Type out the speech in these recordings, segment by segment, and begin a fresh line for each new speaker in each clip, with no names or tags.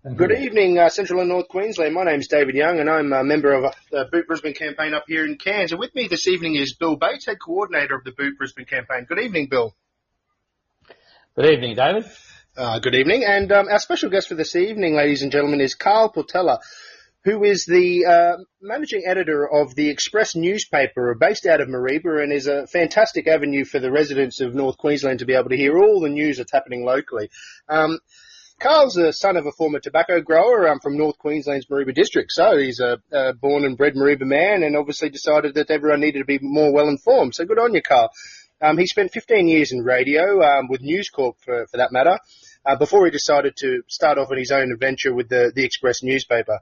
Good evening, Central and North Queensland. My name's David Young, and I'm a member of the Boot Brisbane campaign up here in Cairns. And with me this evening is Bill Bates, head coordinator of the Boot Brisbane campaign. Good evening, Bill.
Good evening, David.
Good evening. And our special guest for this evening, ladies and gentlemen, is Carl Portella, who is the managing editor of the Express newspaper based out of Mareeba, and is a fantastic avenue for the residents of North Queensland to be able to hear all the news that's happening locally. Carl's the son of a former tobacco grower from North Queensland's Mareeba district, so he's a born and bred Mareeba man, and obviously decided that everyone needed to be more well-informed. So good on you, Carl. He spent 15 years in radio, with News Corp for that matter, before he decided to start off on his own adventure with the Express newspaper.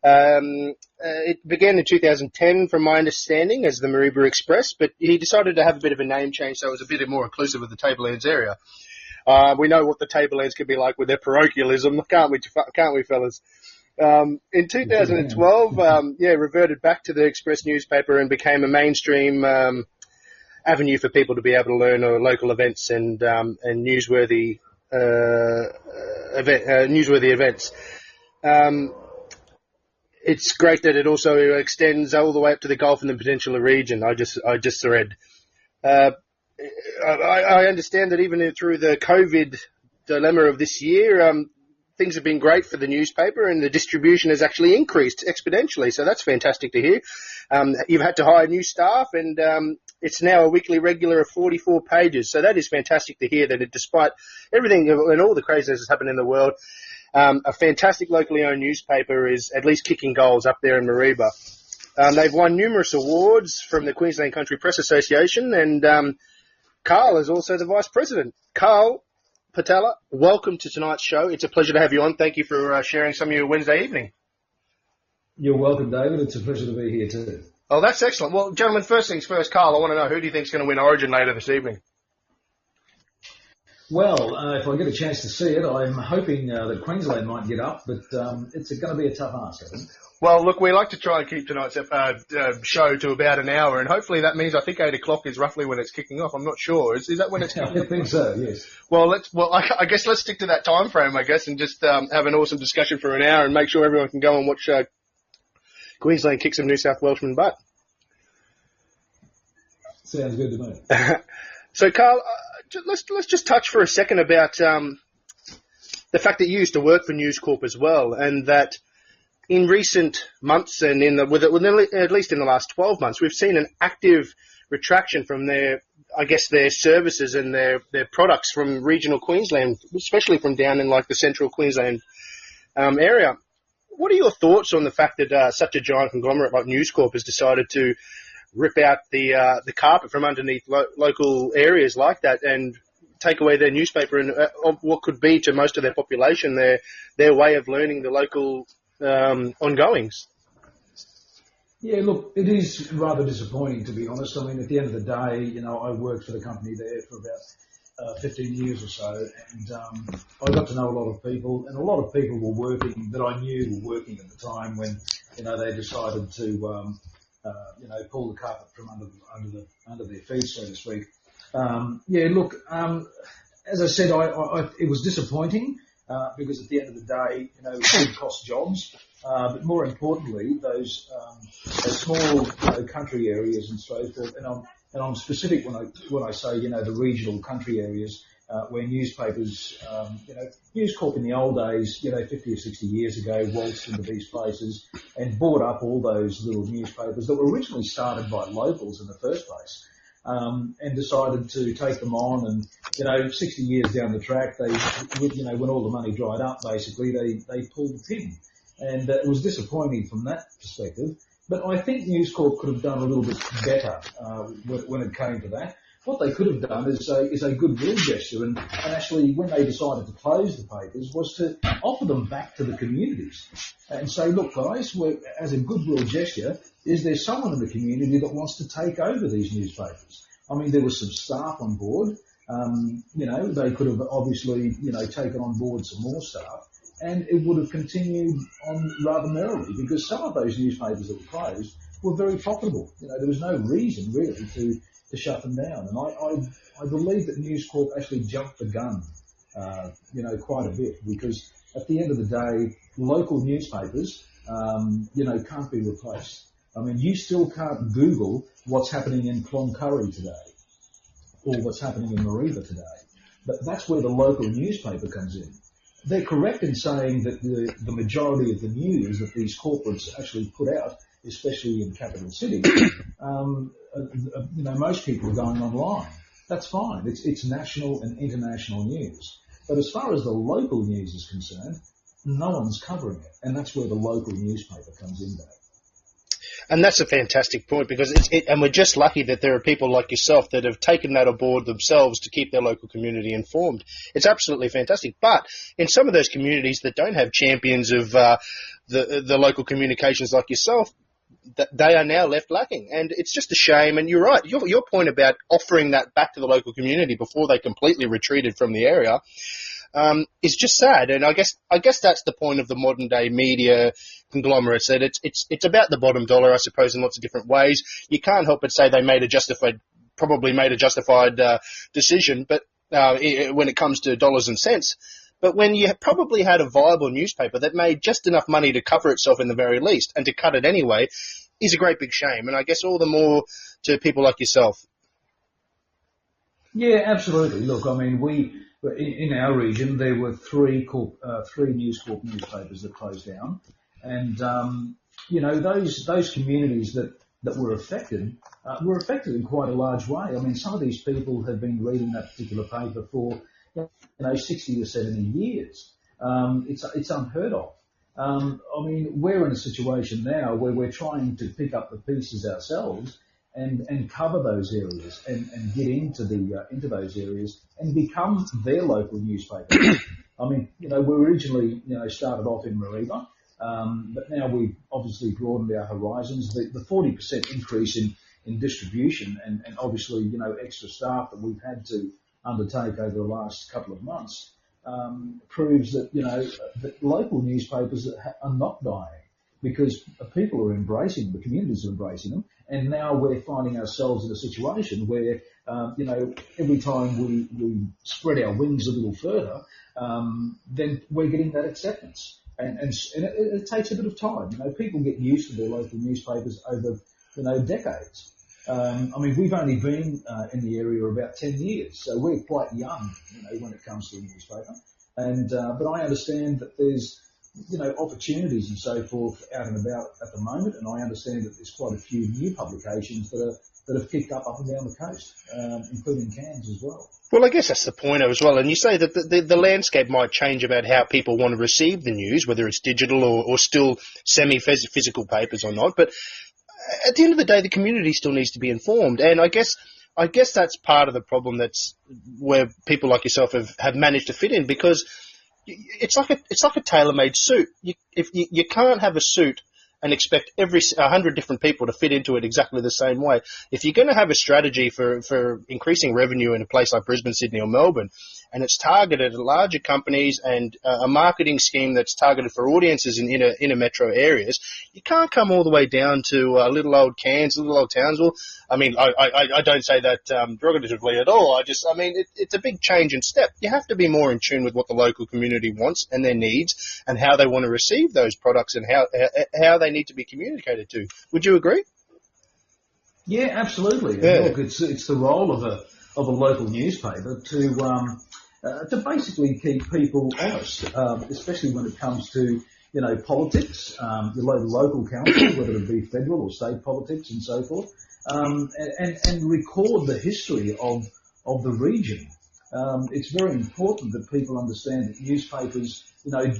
It began in 2010, from my understanding, as the Mareeba Express, but he decided to have a bit of a name change so it was a bit more inclusive of the Tablelands area. We know what the Tablelands can be like with their parochialism, can't we, fellas? In 2012, reverted back to the Express newspaper and became a mainstream avenue for people to be able to learn local events and newsworthy events. It's great that it also extends all the way up to the Gulf and the Peninsula region. I just read. I understand that even through the COVID dilemma of this year, things have been great for the newspaper, and the distribution has actually increased exponentially. So that's fantastic to hear. You've had to hire new staff, and it's now a weekly regular of 44 pages. So that is fantastic to hear that despite everything and all the craziness that's happened in the world, a fantastic locally owned newspaper is at least kicking goals up there in Mareeba. They've won numerous awards from the Queensland Country Press Association, and Carl is also the Vice President. Carl Portella, welcome to tonight's show. It's a pleasure to have you on. Thank you for sharing some of your Wednesday evening.
You're welcome, David. It's a pleasure to be here too.
Oh, that's excellent. Well, gentlemen, first things first, Carl, I want to know, who do you think is going to win Origin later this evening?
Well, if I get a chance to see it, I'm hoping that Queensland might get up, but it's going to be a tough ask, I think.
Well, look, we like to try and keep tonight's show to about an hour, and hopefully that means I think 8 o'clock is roughly when it's kicking off. I'm not sure. Is that when it's kicking off?
I think so, yes.
Well, I guess let's stick to that time frame, I guess, and just have an awesome discussion for an hour and make sure everyone can go and watch Queensland kick some New South Welshmen butt.
Sounds good to me.
So, Carl, let's just touch for a second about the fact that you used to work for News Corp as well, and that in recent months and at least in the last 12 months, we've seen an active retraction from their services and their products from regional Queensland, especially from down in like the central Queensland area. What are your thoughts on the fact that such a giant conglomerate like News Corp has decided to rip out the carpet from underneath local areas like that and take away their newspaper and what could be to most of their population their way of learning the local ongoings?
Yeah, look, it is rather disappointing, to be honest. I mean, at the end of the day, I worked for the company there for about 15 years or so, and I got to know a lot of people, and a lot of people were working that I knew were working at the time when, they decided to, pull the carpet from under their feet, so to speak. As I said, it was disappointing. Because at the end of the day, it did cost jobs, but more importantly, those small country areas and so forth. And I'm specific when I say the regional country areas where newspapers, News Corp in the old days, 50 or 60 years ago, waltzed into these places and bought up all those little newspapers that were originally started by locals in the first place. And decided to take them on, and 60 years down the track, they, when all the money dried up, basically they pulled the pin, and it was disappointing from that perspective. But I think News Corp could have done a little bit better when it came to that. What they could have done is a goodwill gesture, and actually when they decided to close the papers was to offer them back to the communities and say, look guys, as a goodwill gesture, is there someone in the community that wants to take over these newspapers? I mean, there was some staff on board. They could have obviously, taken on board some more staff, and it would have continued on rather merrily, because some of those newspapers that were closed were very profitable. There was no reason really to shut them down. And I believe that News Corp actually jumped the gun, quite a bit, because at the end of the day, local newspapers, can't be replaced. I mean, you still can't Google what's happening in Cloncurry today or what's happening in Mareeba today. But that's where the local newspaper comes in. They're correct in saying that the majority of the news that these corporates actually put out, especially in capital cities, most people are going online. That's fine. It's national and international news. But as far as the local news is concerned, no one's covering it. And that's where the local newspaper comes in there.
And that's a fantastic point, because and we're just lucky that there are people like yourself that have taken that aboard themselves to keep their local community informed. It's absolutely fantastic. But in some of those communities that don't have champions of the local communications like yourself, they are now left lacking. And it's just a shame. And you're right. Your point about offering that back to the local community before they completely retreated from the area is just sad. And I guess that's the point of the modern day media conglomerates, that it's about the bottom dollar, I suppose, in lots of different ways. You can't help but say they probably made a justified decision, but when it comes to dollars and cents. But when you probably had a viable newspaper that made just enough money to cover itself in the very least, and to cut it anyway, is a great big shame. And I guess all the more to people like yourself.
Yeah, absolutely. Look, I mean, in our region, there were three News Corp newspapers that closed down. And, those communities that were affected in quite a large way. I mean, some of these people have been reading that particular paper for, 60 to 70 years. It's unheard of. I mean, we're in a situation now where we're trying to pick up the pieces ourselves and cover those areas and get into those areas and become their local newspaper. I mean, we originally, started off in Mareeba. But now we've obviously broadened our horizons. The 40% increase in distribution and obviously, extra staff that we've had to undertake over the last couple of months, proves that, that local newspapers are not dying because people are embracing them, the communities are embracing them. And now we're finding ourselves in a situation where, every time we spread our wings a little further, then we're getting that acceptance. And it takes a bit of time. People get used to their local newspapers over, decades. I mean, we've only been in the area about 10 years, so we're quite young, when it comes to a newspaper. And but I understand that there's, opportunities and so forth out and about at the moment, and I understand that there's quite a few new publications that have picked up and down the coast, including Cairns as well.
Well, I guess that's the point as well. And you say that the landscape might change about how people want to receive the news, whether it's digital or still semi-physical papers or not. But at the end of the day, the community still needs to be informed. And I guess that's part of the problem, that's where people like yourself have managed to fit in, because it's like a tailor-made suit. You can't have a suit and expect 100 different people to fit into it exactly the same way. If you're going to have a strategy for increasing revenue in a place like Brisbane, Sydney or Melbourne, and it's targeted at larger companies and a marketing scheme that's targeted for audiences in inner metro areas, you can't come all the way down to little old Cairns, little old Townsville. I mean, I don't say that derogatively at all. It's a big change in step. You have to be more in tune with what the local community wants and their needs and how they want to receive those products and how they need to be communicated to. Would you agree?
Yeah, absolutely.
Yeah.
Look, it's the role of a local newspaper to basically keep people honest, especially when it comes to politics, your local council, whether it be federal or state politics and so forth, and record the history of the region. It's very important that people understand that newspapers,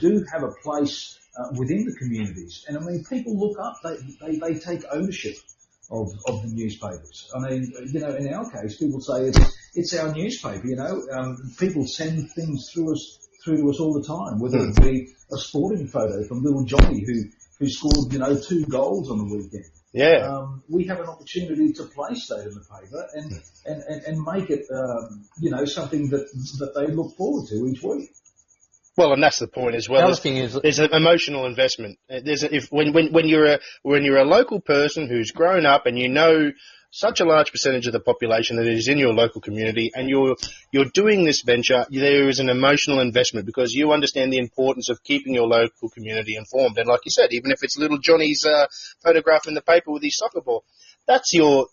do have a place within the communities. And I mean, people look up, they take ownership of the newspapers. I mean, in our case, people say it's our newspaper. People send things through to us all the time, whether it be a sporting photo from little Johnny who scored 2 goals on the weekend.
Yeah.
We have an opportunity to place that in the paper and make it something that they look forward to each week.
Well, and that's the point as well.
The other thing is,
there's an emotional investment. When you're a local person who's grown up and such a large percentage of the population that is in your local community, and you're doing this venture. There is an emotional investment because you understand the importance of keeping your local community informed. And like you said, even if it's little Johnny's photograph in the paper with his soccer ball, that's your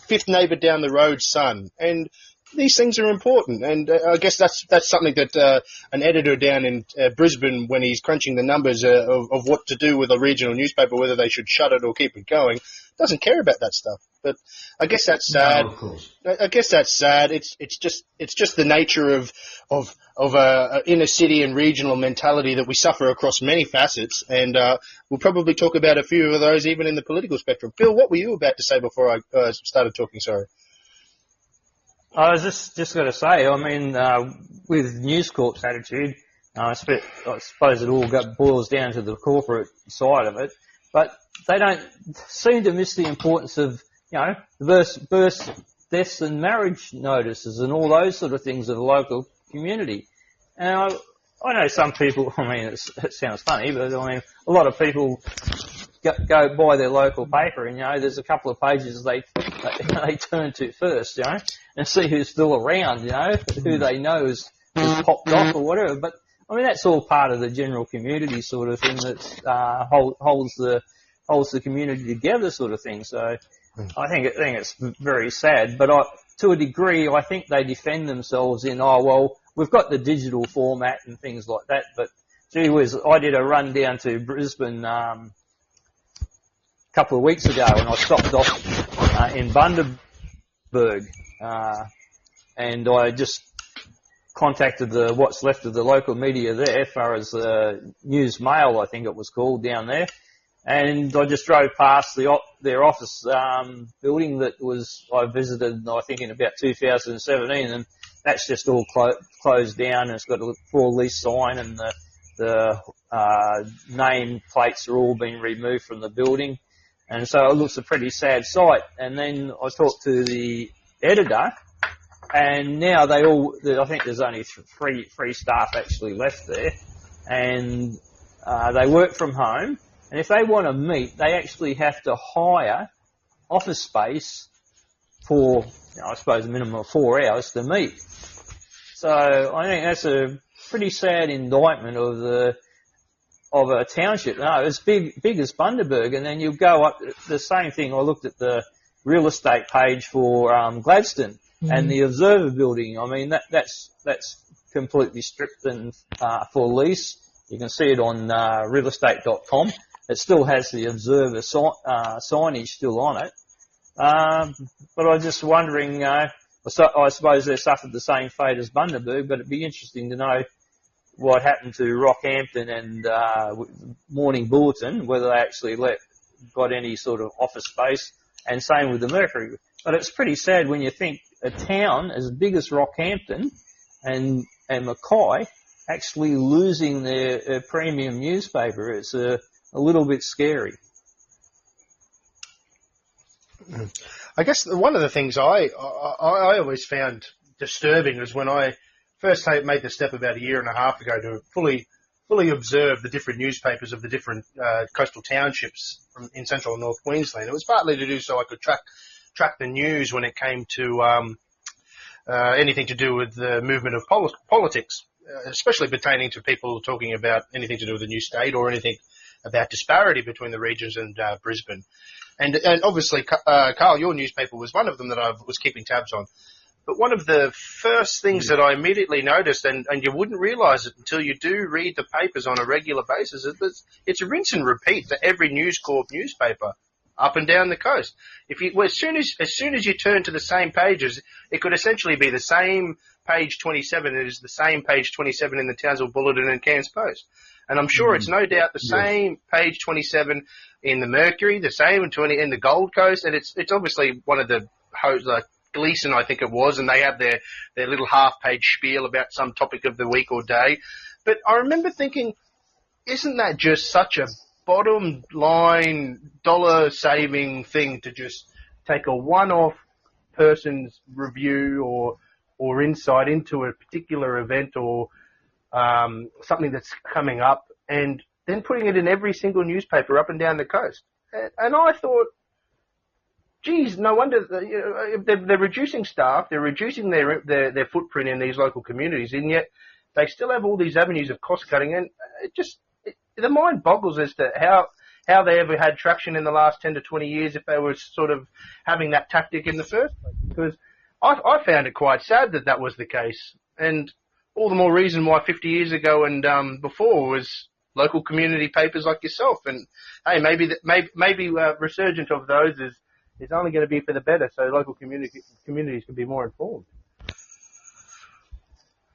fifth neighbour down the road's son. And these things are important, and I guess that's something that an editor down in Brisbane, when he's crunching the numbers of what to do with a regional newspaper, whether they should shut it or keep it going, doesn't care about that stuff. But I guess that's sad.
No, of course.
I guess that's sad. It's just the nature of a inner city and regional mentality that we suffer across many facets, and we'll probably talk about a few of those even in the political spectrum. Phil, what were you about to say before I started talking? Sorry.
I was just going to say, I mean, with News Corp's attitude, I suppose it all boils down to the corporate side of it, but they don't seem to miss the importance of, birth, deaths and marriage notices and all those sort of things of the local community. And I know some people, I mean, it sounds funny, but I mean, a lot of people go buy their local paper, and there's a couple of pages they turn to first, and see who's still around, who they know has popped off or whatever. But I mean, that's all part of the general community sort of thing that holds the community together, sort of thing. So I think it's very sad, but to a degree, I think they defend themselves in, we've got the digital format and things like that. But gee whiz, I did a run down to Brisbane couple of weeks ago, and I stopped off in Bundaberg, and I just contacted what's left of the local media there, as far as News Mail, I think it was called, down there, and I just drove past their office building that I visited, I think, in about 2017, and that's just all closed down, and it's got a for lease sign, and the name plates are all being removed from the building. And so it looks a pretty sad sight. And then I talked to the editor, and now I think there's only three staff actually left there, and they work from home. And if they want to meet, they actually have to hire office space for, I suppose, a minimum of 4 hours to meet. So I think that's a pretty sad indictment of a township. No, it's big as Bundaberg, and then you go up the same thing. I looked at the real estate page for Gladstone and the Observer building. I mean, that's completely stripped and for lease. You can see it on realestate.com. It still has the Observer signage still on it. But I was just wondering, I suppose they suffered the same fate as Bundaberg, but it'd be interesting to know what happened to Rockhampton and Morning Bulletin, whether they actually got any sort of office space, and same with the Mercury. But it's pretty sad when you think a town as big as Rockhampton and Mackay actually losing their premium newspaper. It's a little bit scary.
I guess one of the things I always found disturbing was when I first made the step about a year and a half ago to fully observe the different newspapers of the different coastal townships in central and north Queensland. It was partly to do so I could track the news when it came to anything to do with the movement of politics, especially pertaining to people talking about anything to do with the new state or anything about disparity between the regions and Brisbane. And obviously, Carl, your newspaper was one of them that I was keeping tabs on. But one of the first things that I immediately noticed, and you wouldn't realise it until you do read the papers on a regular basis, is it's a rinse and repeat for every News Corp newspaper up and down the coast. As soon as you turn to the same pages, it could essentially be the same page 27 as the same page 27 in the Townsville Bulletin and Cairns Post. And I'm sure it's no doubt the same page 27 in the Mercury, the same in the Gold Coast, and it's obviously one of the Gleason, I think it was, and they have their little half-page spiel about some topic of the week or day. But I remember thinking, isn't that just such a bottom-line, dollar-saving thing to just take a one-off person's review or insight into a particular event or something that's coming up and then putting it in every single newspaper up and down the coast? And I thought, geez, no wonder they're reducing staff, they're reducing their footprint in these local communities, and yet they still have all these avenues of cost cutting, and the mind boggles as to how they ever had traction in the last 10 to 20 years if they were sort of having that tactic in the first place. Because I found it quite sad that was the case, and all the more reason why 50 years ago and before was local community papers like yourself. And hey, maybe resurgence of those is only going to be for the better, so local communities can be more informed.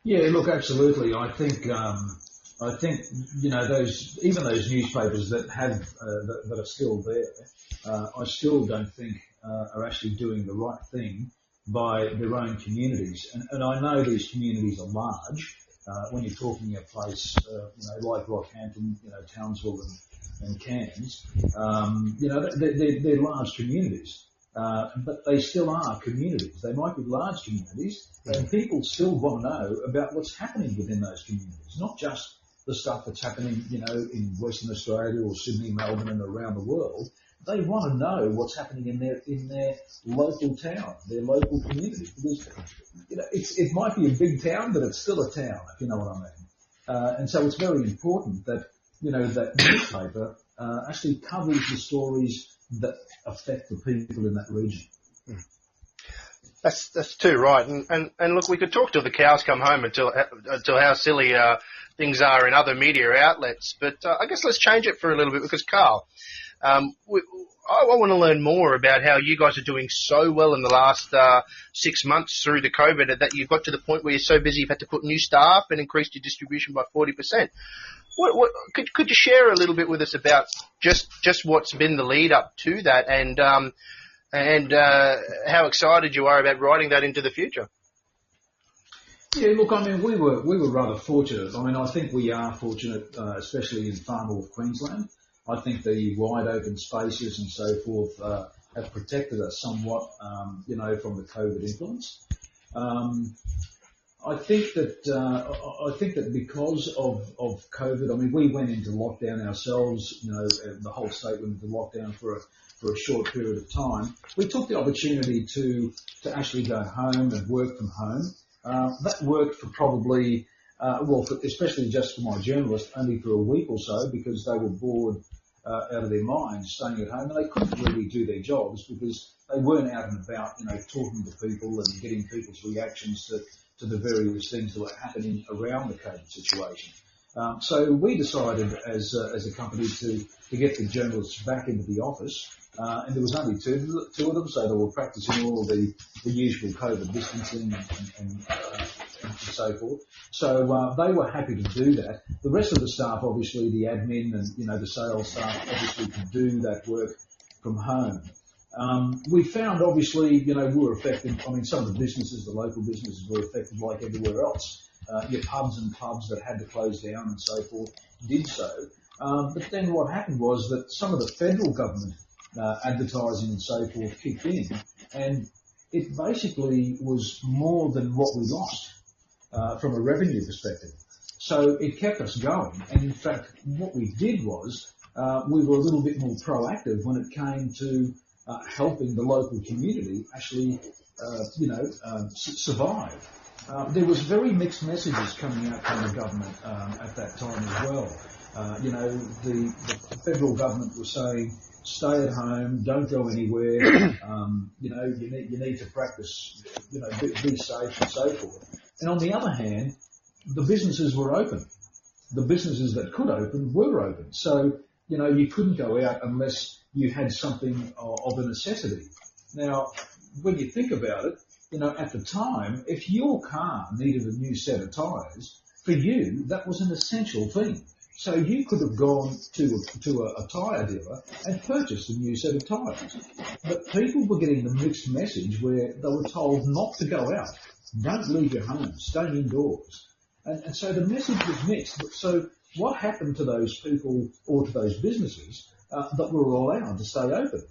Yeah, look, absolutely. I think those newspapers that that are still there, I still don't think are actually doing the right thing by their own communities. And I know these communities are large. When you're talking a place, like Rockhampton, Townsville and Cairns, they're large communities. But they still are communities. They might be large communities, and people still want to know about what's happening within those communities, not just the stuff that's happening, in Western Australia or Sydney, Melbourne, and around the world. They want to know what's happening in their local town, their local community. Because it might be a big town, but it's still a town, if you know what I mean. And so it's very important that that newspaper actually covers the stories that affect the people in that region.
That's too right. And look, we could talk till the cows come home until how silly things are in other media outlets. But I guess let's change it for a little bit, because Carl, I want to learn more about how you guys are doing so well in the last 6 months through the COVID that you've got to the point where you're so busy you've had to put new staff and increased your distribution by 40%. What could you share a little bit with us about just what's been the lead up to that, and how excited you are about riding that into the future?
Yeah, look, I mean, we were rather fortunate. I mean, I think we are fortunate, especially in far north Queensland. I think the wide open spaces and so forth have protected us somewhat, from the COVID influence. I think that because of COVID, I mean, we went into lockdown ourselves. The whole state went into lockdown for a short period of time. We took the opportunity to actually go home and work from home. That worked for probably, especially just for my journalists, only for a week or so, because they were bored out of their minds staying at home, and they couldn't really do their jobs because they weren't out and about, talking to people and getting people's reactions to the various things that were happening around the COVID situation. So we decided as a company to get the journalists back into the office, and there was only two of them, so they were practicing all the usual COVID distancing and so forth. So they were happy to do that. The rest of the staff, obviously, the admin and the sales staff, obviously could do that work from home. We found, obviously, we were affected. I mean, some of the businesses, the local businesses, were affected like everywhere else. Your pubs and clubs that had to close down and so forth did so. But then what happened was that some of the federal government advertising and so forth kicked in, and it basically was more than what we lost from a revenue perspective. So it kept us going. And in fact, what we did was we were a little bit more proactive when it came to helping the local community actually, survive. There was very mixed messages coming out from the government at that time as well. The federal government was saying, stay at home, don't go anywhere. You need to practice, be safe and so forth. And on the other hand, the businesses were open. The businesses that could open were open. So, you couldn't go out unless you had something of a necessity. Now, when you think about it, at the time, if your car needed a new set of tyres, for you, that was an essential thing. So you could have gone to a tyre dealer and purchased a new set of tyres. But people were getting the mixed message where they were told not to go out. Don't leave your home. Stay indoors. And so the message was mixed. So what happened to those people or to those businesses that were allowed to stay open?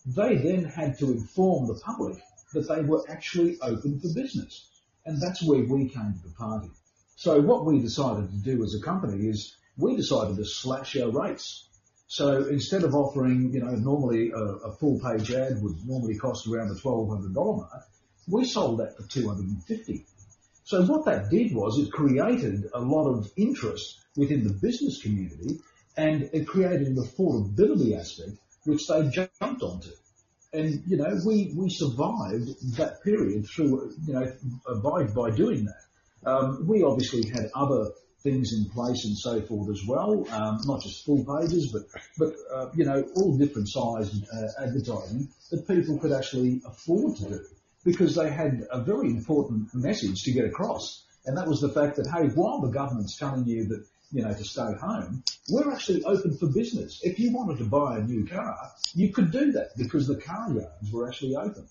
They then had to inform the public that they were actually open for business. And that's where we came to the party. So what we decided to do as a company is we decided to slash our rates. So instead of offering, normally a full-page ad would normally cost around the $1,200 mark, we sold that for $250. So what that did was it created a lot of interest within the business community, and it created an affordability aspect which they jumped onto. And, we survived that period through, by doing that. We obviously had other things in place and so forth as well, not just full pages, but all different sized advertising that people could actually afford to do, because they had a very important message to get across. And that was the fact that, hey, while the government's telling you that, to stay home, we're actually open for business. If you wanted to buy a new car, you could do that because the car yards were actually open.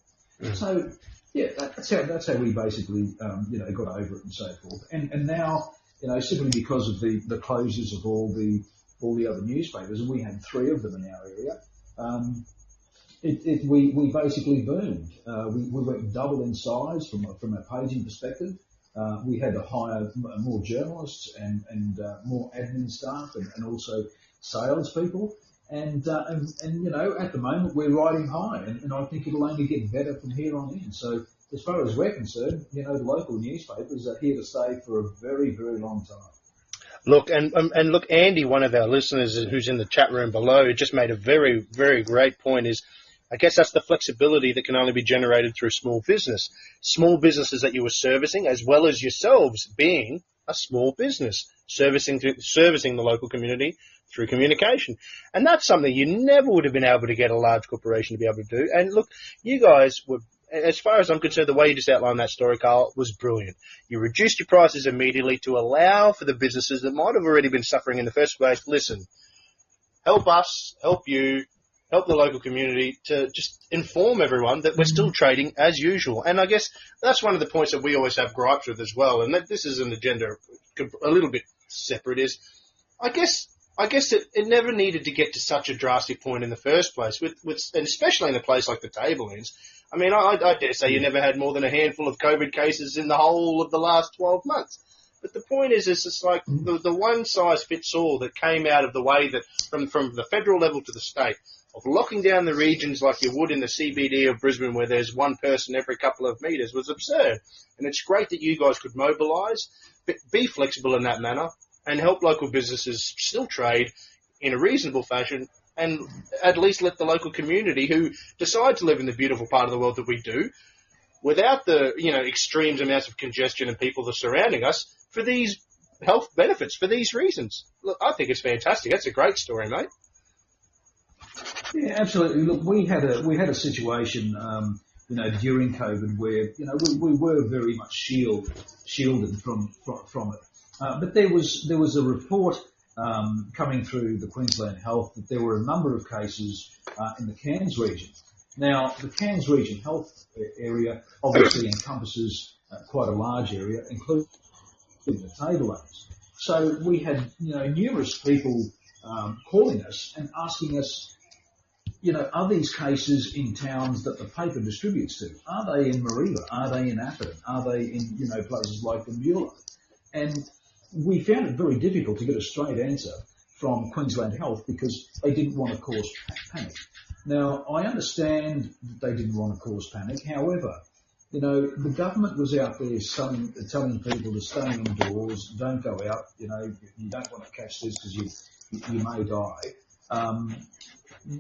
So, yeah, that's how we basically, got over it and so forth. And now, simply because of the closures of all the other newspapers, and we had 3 of them in our area, we basically boomed. We went double in size from a paging perspective. We had to hire more journalists and more admin staff and also salespeople. And at the moment we're riding high, and I think it'll only get better from here on in. So as far as we're concerned, the local newspapers are here to stay for a very, very long time.
Look, and look, Andy, one of our listeners who's in the chat room below, just made a very, very great point. Is I guess that's the flexibility that can only be generated through small businesses that you were servicing, as well as yourselves being a small business, servicing the local community through communication. And that's something you never would have been able to get a large corporation to be able to do. And look, you guys were, as far as I'm concerned, the way you just outlined that story, Carl, was brilliant. You reduced your prices immediately to allow for the businesses that might have already been suffering in the first place. Listen, help us, help you, help the local community to just inform everyone that we're still trading as usual. And I guess that's one of the points that we always have gripes with as well. And this is an agenda a little bit separate, is I guess it never needed to get to such a drastic point in the first place, and especially in a place like the Tablelands. I mean, I dare say you never had more than a handful of COVID cases in the whole of the last 12 months. But the point is it's like the one-size-fits-all that came out of the way that from the federal level to the state, of locking down the regions like you would in the CBD of Brisbane, where there's one person every couple of metres, was absurd. And it's great that you guys could mobilise, but be flexible in that manner, and help local businesses still trade in a reasonable fashion, and at least let the local community who decide to live in the beautiful part of the world that we do, without the extreme amounts of congestion and people that are surrounding us, for these health benefits, for these reasons. Look, I think it's fantastic. That's a great story, mate.
Yeah, absolutely. Look, we had a situation, during COVID where we were very much shielded from it. But there was a report coming through the Queensland Health that there were a number of cases in the Cairns region. Now, the Cairns region health area obviously encompasses quite a large area, including the Tablelands. So we had numerous people calling us and asking us, are these cases in towns that the paper distributes to? Are they in Mareeba? Are they in Atherton? Are they in places like the Beulah? And we found it very difficult to get a straight answer from Queensland Health because they didn't want to cause panic. Now, I understand that they didn't want to cause panic. However, the government was out there telling people to stay indoors, don't go out, you don't want to catch this because you may die.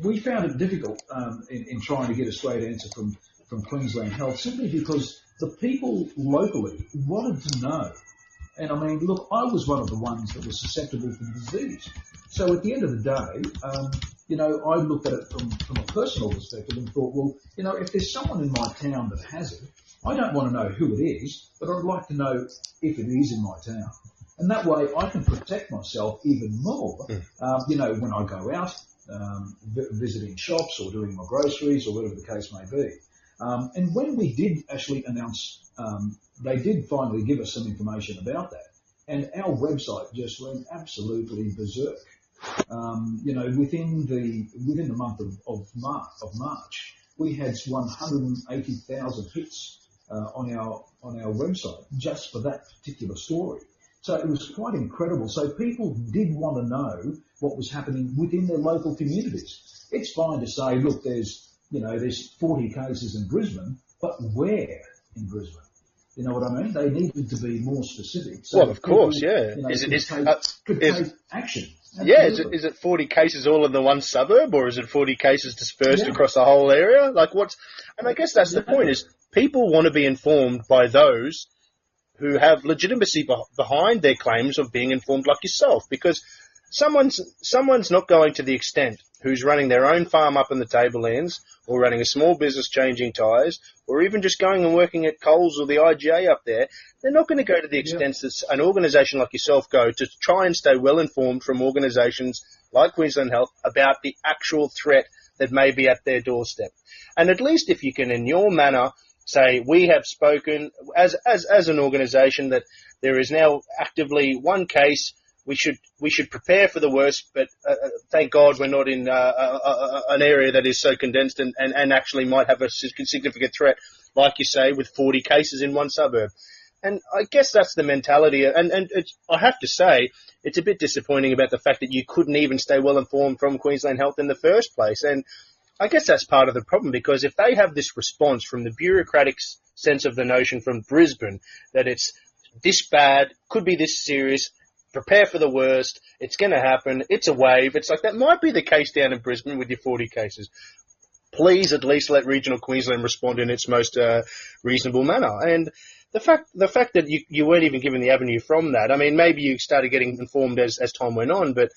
We found it difficult in trying to get a straight answer from Queensland Health, simply because the people locally wanted to know. And I mean, look, I was one of the ones that was susceptible to the disease. So at the end of the day, I looked at it from a personal perspective and thought, well, if there's someone in my town that has it, I don't want to know who it is, but I'd like to know if it is in my town. And that way I can protect myself even more, when I go out, visiting shops or doing my groceries or whatever the case may be. And when we did actually announce, they did finally give us some information about that. And our website just went absolutely berserk. Within the month of March, we had 180,000 hits on our website just for that particular story. So it was quite incredible. So people did want to know what was happening within their local communities. It's fine to say, look, there's 40 cases in Brisbane, but where in Brisbane? You know what I mean? They needed to be more specific. So
well, of course,
people,
yeah.
could take action.
Yeah,
Absolutely.
is it 40 cases all in the one suburb, or is it 40 cases dispersed across the whole area? And I guess that's the point, is people want to be informed by those who have legitimacy behind their claims of being informed like yourself, because someone's not going to the extent who's running their own farm up in the Tablelands, or running a small business changing tyres, or even just going and working at Coles or the IGA up there. They're not going to go to the extent that an organisation like yourself go to try and stay well informed from organisations like Queensland Health about the actual threat that may be at their doorstep. And at least if you can, in your manner, say, we have spoken as an organisation that there is now actively one case. We should prepare for the worst, but thank God we're not in an area that is so condensed and actually might have a significant threat, like you say, with 40 cases in one suburb. And I guess that's the mentality. And I have to say, it's a bit disappointing about the fact that you couldn't even stay well informed from Queensland Health in the first place. And I guess that's part of the problem, because if they have this response from the bureaucratic sense of the notion from Brisbane that it's this bad, could be this serious, prepare for the worst, it's going to happen, it's a wave, it's like that might be the case down in Brisbane with your 40 cases. Please at least let regional Queensland respond in its most reasonable manner. And the fact that you weren't even given the avenue from that, I mean, maybe you started getting informed as time went on, but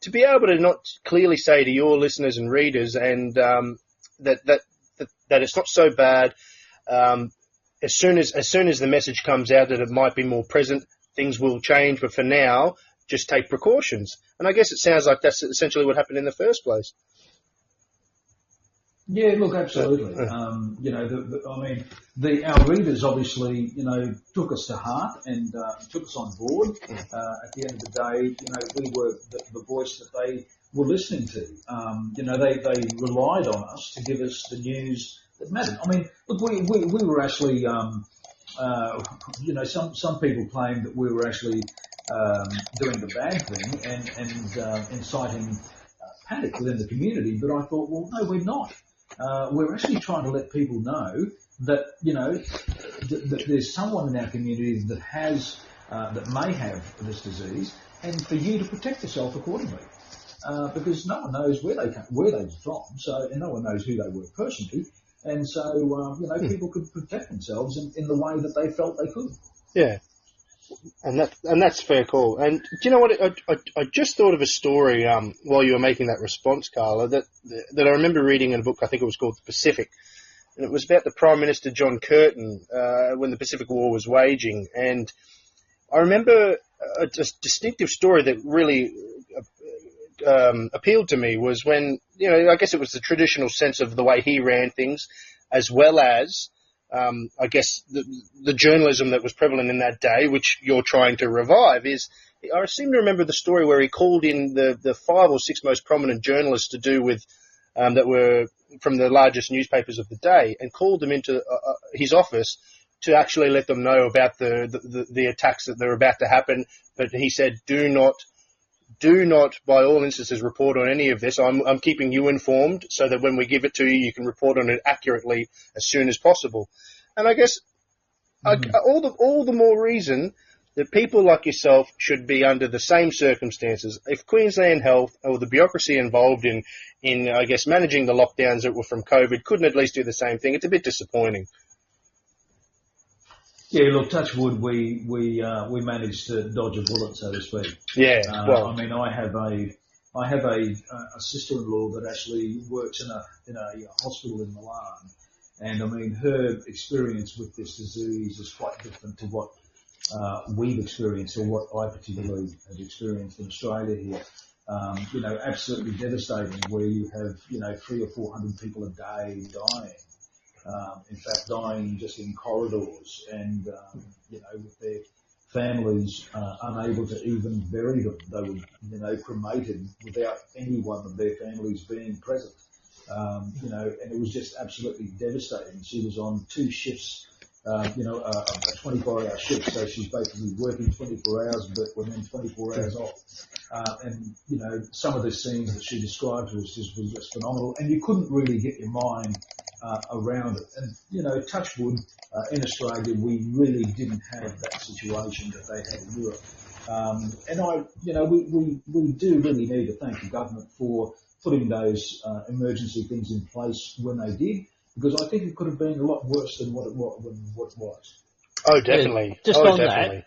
to be able to not clearly say to your listeners and readers and that it's not so bad, as soon as the message comes out that it might be more present, things will change, but for now, just take precautions. And I guess it sounds like that's essentially what happened in the first place.
Yeah, look, absolutely. Our readers obviously, took us to heart and took us on board. At the end of the day, we were the voice that they were listening to. They relied on us to give us the news that mattered. I mean, look, we were actually, some people claimed that we were actually doing the bad thing and inciting panic within the community. But I thought, well, no, we're not. We're actually trying to let people know that, that there's someone in our community that has, that may have this disease, and for you to protect yourself accordingly. Because no one knows where they're from, and no one knows who they were personally. And so, people could protect themselves in the way that they felt they could.
Yeah. And that's fair call. And do you know what? I just thought of a story while you were making that response, Carla, that I remember reading in a book. I think it was called The Pacific, and it was about the Prime Minister John Curtin when the Pacific War was waging. And I remember a distinctive story that really appealed to me was when, I guess it was the traditional sense of the way he ran things, as well as I guess the journalism that was prevalent in that day, which you're trying to revive, is I seem to remember the story where he called in the 5 or 6 most prominent journalists to do with that were from the largest newspapers of the day, and called them into his office to actually let them know about the attacks that were about to happen. But he said, do not, by all instances, report on any of this. I'm keeping you informed so that when we give it to you, you can report on it accurately as soon as possible. And I guess all the more reason that people like yourself should be under the same circumstances. If Queensland Health or the bureaucracy involved in I guess, managing the lockdowns that were from COVID couldn't at least do the same thing, it's a bit disappointing.
Yeah, look, touch wood, we managed to dodge a bullet, so to speak.
Yeah, well,
I mean, I have a sister-in-law that actually works in a hospital in Milan, and I mean, her experience with this disease is quite different to what we've experienced, or what I particularly have experienced in Australia here. Absolutely devastating, where you have 300 or 400 people a day dying. In fact, dying just in corridors, and with their families unable to even bury them. They were, cremated without anyone of their families being present. And it was just absolutely devastating. She was on 2 shifts a 24-hour shift, so she's basically working 24 hours, but then 24 hours off. And some of the scenes that she described was just phenomenal, and you couldn't really get your mind around it. And touch wood, in Australia, we really didn't have that situation that they had in Europe. We do really need to thank the government for putting those emergency things in place when they did, because I think it could have been a lot worse than what it was.
Oh, definitely.
Yeah,
definitely.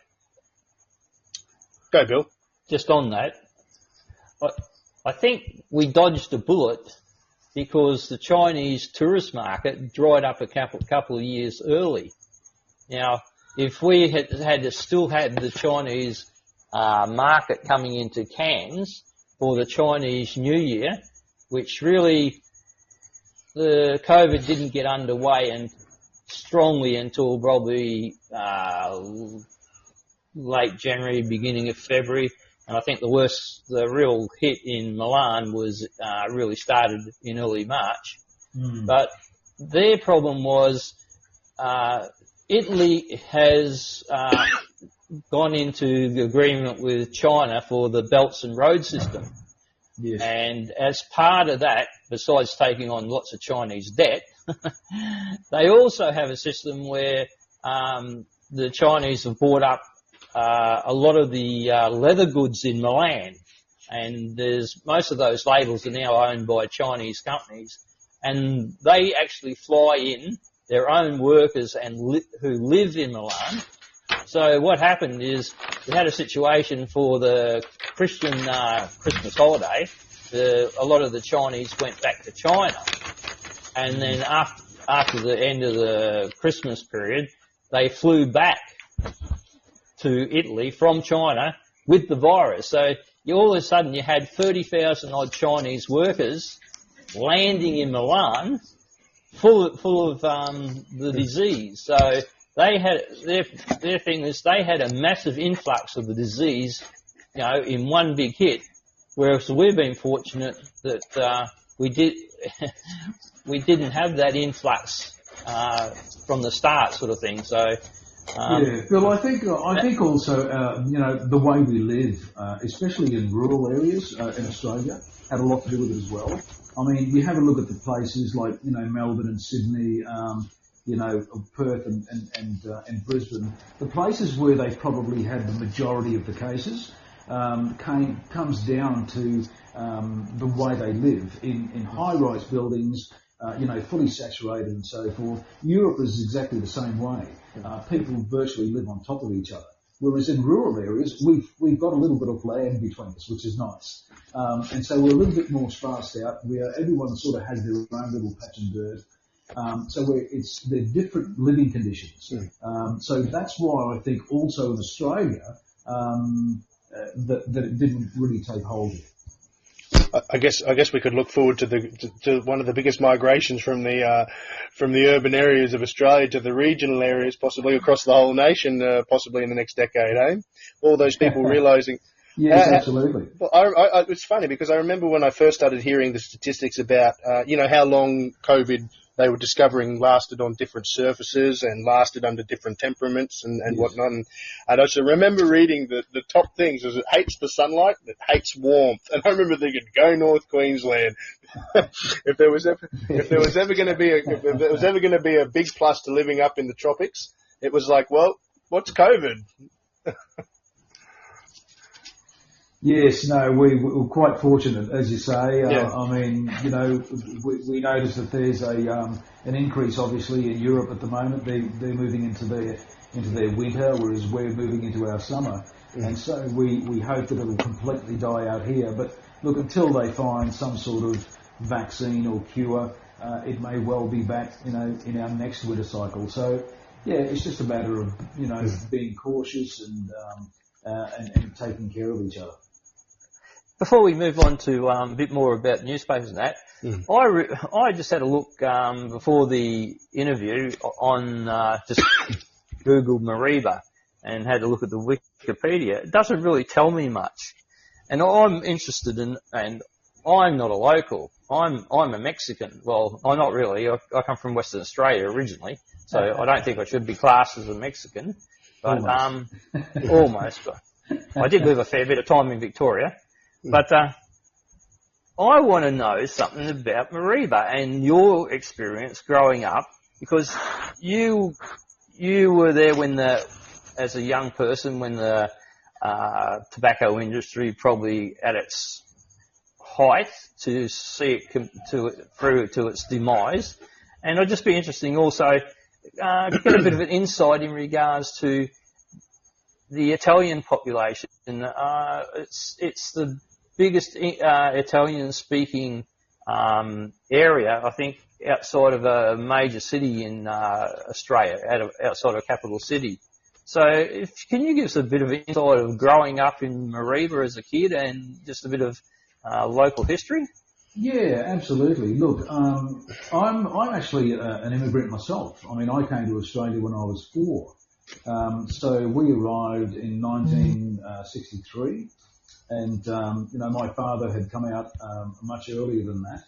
Go, Bill.
Just on that, I think we dodged a bullet because the Chinese tourist market dried up a couple of years early. Now, if we had still had the Chinese market coming into Cairns for the Chinese New Year, which really the COVID didn't get underway and strongly until probably late January, beginning of February. And I think the real hit in Milan was really started in early March. But their problem was Italy has gone into the agreement with China for the belts and road system.
Yes.
And as part of that, besides taking on lots of Chinese debt, they also have a system where the Chinese have bought up a lot of the leather goods in Milan, and most of those labels are now owned by Chinese companies, and they actually fly in their own workers who live in Milan. So what happened is we had a situation for the Christian Christmas holiday. A lot of the Chinese went back to China, and then after the end of the Christmas period, they flew back to Italy from China with the virus. So all of a sudden you had 30,000 odd Chinese workers landing in Milan full of the disease. So they had their thing is they had a massive influx of the disease, in one big hit. Whereas we've been fortunate that we didn't have that influx from the start, sort of thing. So.
Bill, I think also, the way we live, especially in rural areas in Australia, had a lot to do with it as well. I mean, you have a look at the places like, Melbourne and Sydney, Perth and Brisbane. The places where they probably had the majority of the cases comes down to the way they live in high-rise buildings, fully saturated and so forth. Europe is exactly the same way. People virtually live on top of each other. Whereas in rural areas, we've got a little bit of land between us, which is nice. And so we're a little bit more sparsed out. Everyone sort of has their own little patch of dirt. They're different living conditions. So that's why I think also in Australia, that it didn't really take hold yet.
I guess we could look forward to one of the biggest migrations from the urban areas of Australia to the regional areas, possibly across the whole nation, possibly in the next decade, eh? All those people realising.
Yes, absolutely.
Well, it's funny because I remember when I first started hearing the statistics about, how long COVID they were discovering lasted on different surfaces and lasted under different temperaments and
Yes.
whatnot. And I just remember reading the top things was it hates the sunlight, it hates warmth. And I remember thinking, go North Queensland. if there was ever going to be a big plus to living up in the tropics, it was like, well, what's COVID?
Yes, no, we were quite fortunate, as you say.
Yeah.
I mean, we noticed that there's an increase, obviously, in Europe at the moment. They're moving into their winter, whereas we're moving into our summer. And so we hope that it'll completely die out here. But look, until they find some sort of vaccine or cure, it may well be back, in our next winter cycle. So, yeah, it's just a matter of, being cautious and taking care of each other.
Before we move on to a bit more about newspapers and that, I just had a look before the interview on just Googled Mariba and had a look at the Wikipedia. It doesn't really tell me much, and I'm interested in. And I'm not a local. I'm a Mexican. Well, I'm not really. I come from Western Australia originally, So I don't think I should be classed as a Mexican, but almost. I did live a fair bit of time in Victoria, but I want to know something about Mareeba and your experience growing up, because you were there as a young person when the tobacco industry probably at its height, to see it through to its demise. And I'd just be interesting also get a bit of an insight in regards to the Italian population. It's the biggest Italian-speaking area, I think, outside of a major city in Australia, outside of a capital city. So can you give us a bit of insight of growing up in Mareeba as a kid and just a bit of local history?
Yeah, absolutely. Look, I'm actually an immigrant myself. I mean, I came to Australia when I was 4. So we arrived in 1963, and my father had come out much earlier than that.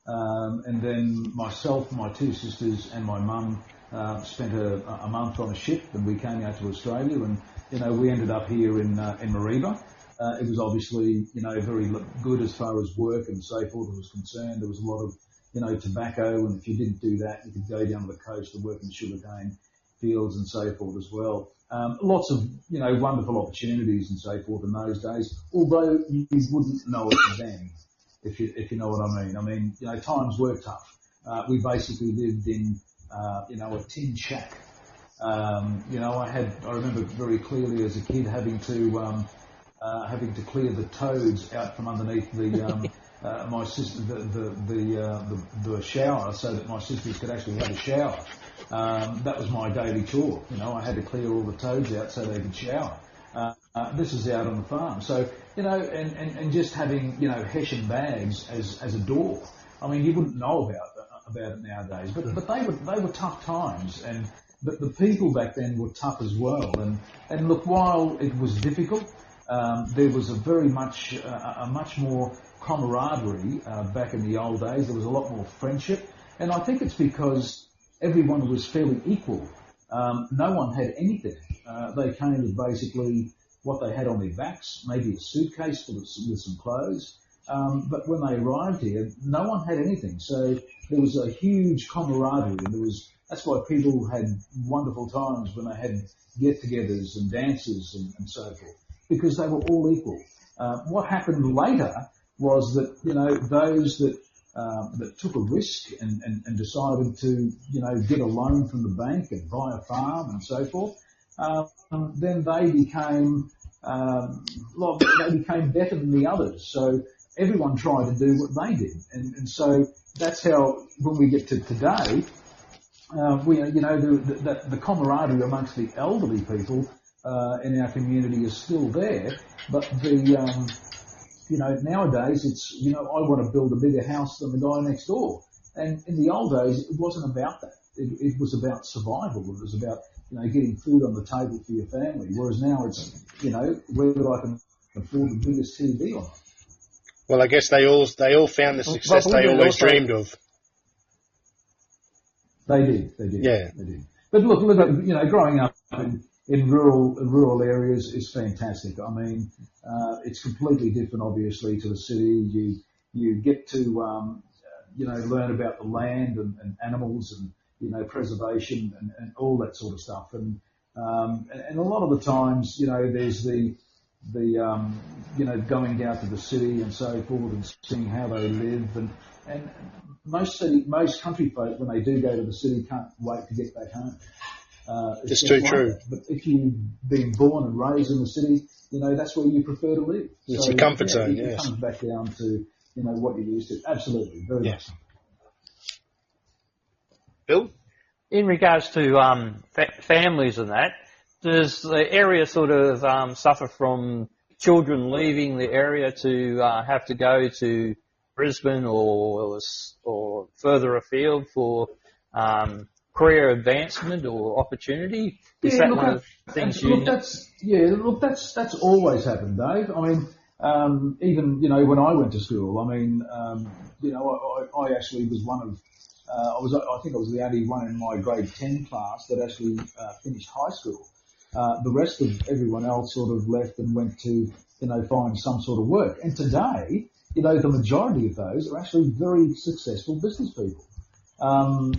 And then myself, my 2 sisters, and my mum spent a month on a ship, and we came out to Australia, and we ended up here in Mareeba. It was obviously, very good as far as work and so forth was concerned. There was a lot of, tobacco, and if you didn't do that, you could go down to the coast to work in sugarcane fields and so forth as well. Lots of, wonderful opportunities and so forth in those days, although you wouldn't know it then, if you know what I mean. I mean, times were tough. We basically lived in, a tin shack. I remember very clearly as a kid having to clear the toads out from underneath my sister, the shower, so that my sisters could actually have a shower. That was my daily chore. I had to clear all the toads out so they could shower. This is out on the farm. So, and just having, Hessian bags as a door. I mean, you wouldn't know about it nowadays, but they were tough times, but the people back then were tough as well. And look, while it was difficult, there was a much more camaraderie back in the old days. There was a lot more friendship, and I think it's because everyone was fairly equal. No one had anything. They came with basically what they had on their backs, maybe a suitcase with some clothes. But when they arrived here, no one had anything. So there was a huge camaraderie, and that's why people had wonderful times when they had get-togethers and dances and so forth, because they were all equal. What happened later was that, those that took a risk and decided to, get a loan from the bank and buy a farm and so forth, then they became better than the others. So everyone tried to do what they did. And so that's how, when we get to today, the camaraderie amongst the elderly people in our community is still there, but nowadays it's, I want to build a bigger house than the guy next door. And in the old days, it wasn't about that. It was about survival. It was about, getting food on the table for your family. Whereas now it's, whether I can afford the biggest TV or not.
Well, I guess they all found the success they always dreamed of.
They did.
Yeah.
They did. But look, growing up in rural areas is fantastic. I mean, it's completely different, obviously, to the city. You get to, learn about the land and animals and, preservation and all that sort of stuff. And a lot of the times, there's the going down to the city and so forth and seeing how they live. And most country folk, when they do go to the city, can't wait to get back home.
It's too true.
But if you've been born and raised in the city, that's where you prefer to live.
It's your comfort zone,
It
yes.
comes back down to, what you're used to. Absolutely. Very much so.
Bill?
In regards to families and that, does the area sort of suffer from children leaving the area to have to go to Brisbane or further afield for career advancement or opportunity? Is that one of the things you...
That's always happened, Dave. I mean, even, when I went to school, I mean, I actually was one of I think I was the only one in my grade 10 class that actually finished high school. The rest of everyone else sort of left and went to, find some sort of work. And today, the majority of those are actually very successful business people, and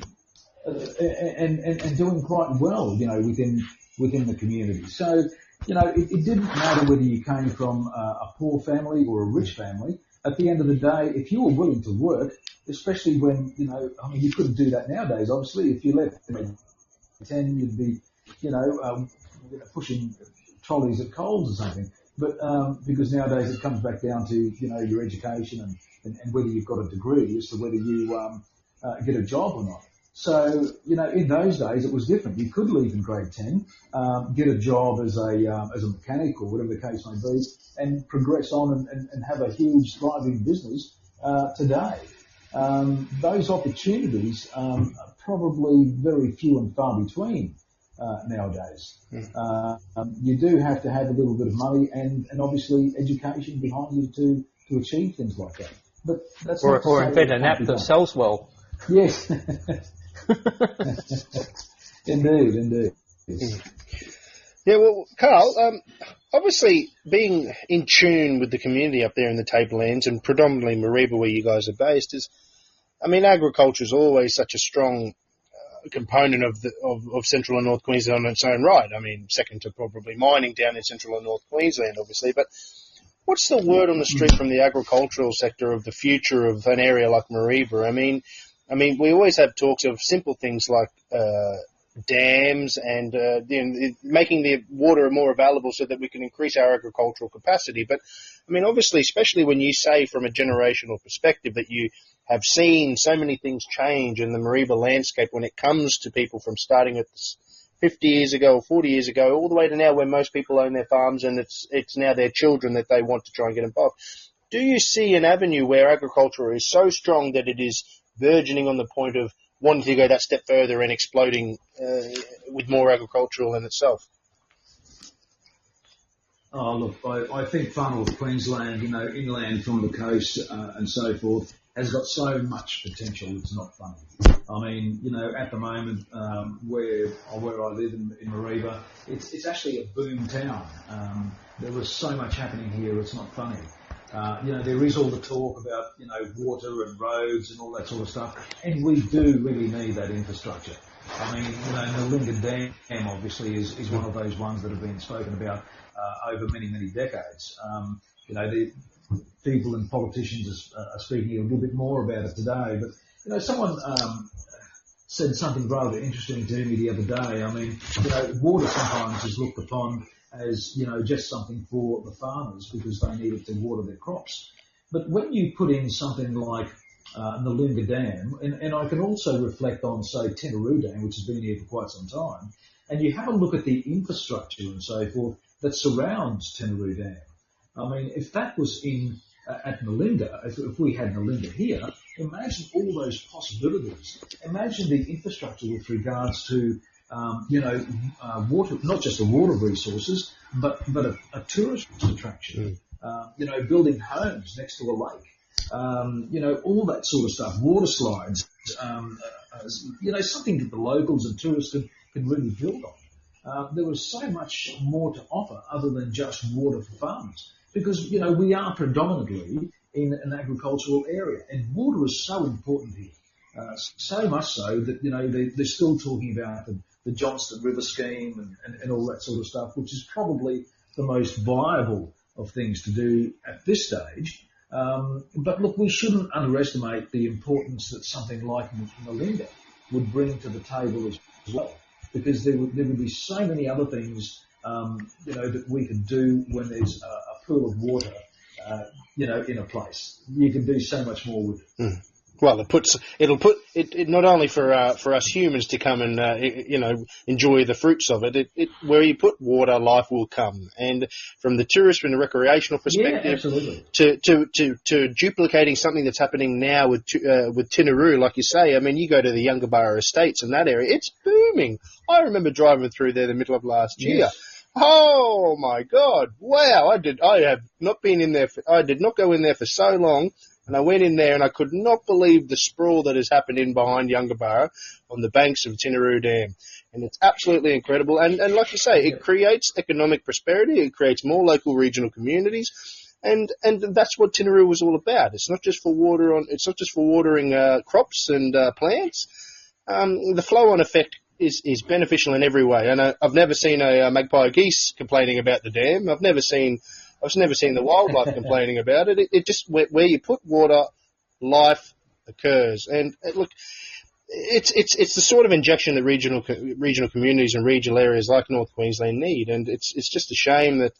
doing quite well, within the community. So, it didn't matter whether you came from a poor family or a rich family. At the end of the day, if you were willing to work, especially when, you couldn't do that nowadays, obviously. If you left at 10, you'd be, pushing trolleys at Coles or something. But because nowadays it comes back down to, your education and whether you've got a degree as to whether you get a job or not. So, in those days it was different. You could leave in grade 10, get a job as a mechanic or whatever the case may be, and progress on and have a huge thriving business today. Those opportunities are probably very few and far between nowadays. You do have to have a little bit of money and obviously education behind you to achieve things like that. But that's
or invent an app that sells well.
Yes. Indeed.
Yeah, well, Carl, obviously being in tune with the community up there in the Tablelands and predominantly Mareeba where you guys are based agriculture is always such a strong component of Central and North Queensland on its own right. Second to probably mining down in Central and North Queensland, obviously. But what's the word on the street from the agricultural sector of the future of an area like Mareeba? We always have talks of simple things like dams and making the water more available so that we can increase our agricultural capacity. But, obviously, especially when you say from a generational perspective that you have seen so many things change in the Mareeba landscape when it comes to people from starting at 50 years ago or 40 years ago all the way to now where most people own their farms and it's now their children that they want to try and get involved. Do you see an avenue where agriculture is so strong that it is burgeoning on the point of wanting to go that step further and exploding with more agricultural in itself?
Oh, look, I think far north Queensland, inland from the coast and so forth, has got so much potential, it's not funny. At the moment, where I live in Mareeba, it's actually a boom town. There is so much happening here, it's not funny. There is all the talk about, water and roads and all that sort of stuff, and we do really need that infrastructure. Nalinga Dam obviously is one of those ones that have been spoken about over many, many decades. The people and politicians are speaking a little bit more about it today, but, someone said something rather interesting to me the other day. Water sometimes is looked upon as, just something for the farmers because they need it to water their crops. But when you put in something like Nalinga Dam, and I can also reflect on, say, Tenaroo Dam, which has been here for quite some time, and you have a look at the infrastructure and so forth that surrounds Tenaroo Dam. If that was in at Nalinga, if we had Nalinga here, imagine all those possibilities. Imagine the infrastructure with regards to water, not just the water resources, but a tourist attraction. Building homes next to a lake. All that sort of stuff. Water slides. Something that the locals and tourists can really build on. There was so much more to offer other than just water for farmers, because we are predominantly in an agricultural area, and water is so important here. So much so that they're still talking about the Johnston River scheme and all that sort of stuff, which is probably the most viable of things to do at this stage. But look, we shouldn't underestimate the importance that something like Nalinga would bring to the table as well, because there would be so many other things, that we could do when there's a pool of water, in a place. You can do so much more with it.
Well, it'll put it not only for us humans to come and enjoy the fruits of it. Where you put water, life will come. And from the tourist and the recreational perspective, to duplicating something that's happening now with Tinaroo, like you say. You go to the Yungaburra Estates in that area, it's booming. I remember driving through there the middle of last year. Oh my God! Wow, I did not go in there for so long. And I went in there and I could not believe the sprawl that has happened in behind Yungaburra on the banks of Tinaroo Dam. And it's absolutely incredible. And like you say, it creates economic prosperity. It creates more local regional communities. And that's what Tinaroo was all about. It's not just for watering crops and plants. The flow-on effect is beneficial in every way. And I've never seen a magpie geese complaining about the dam. I've never seen the wildlife complaining about it. It just, where you put water, life occurs. And look, it's the sort of injection that regional communities and regional areas like North Queensland need. And it's just a shame that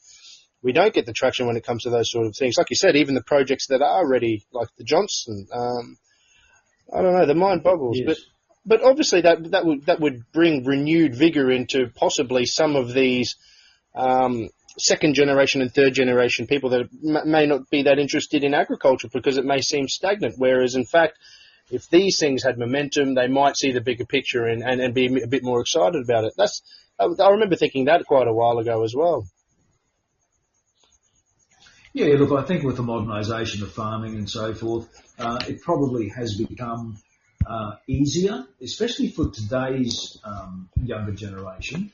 we don't get the traction when it comes to those sort of things. Like you said, even the projects that are ready, like the Johnston, I don't know, the mind boggles.
Yes.
But obviously that would bring renewed vigour into possibly some of these second generation and third generation people that may not be that interested in agriculture because it may seem stagnant. Whereas in fact, if these things had momentum, they might see the bigger picture and be a bit more excited about it. I remember thinking that quite a while ago as well.
Yeah, look, I think with the modernisation of farming and so forth, it probably has become easier, especially for today's younger generation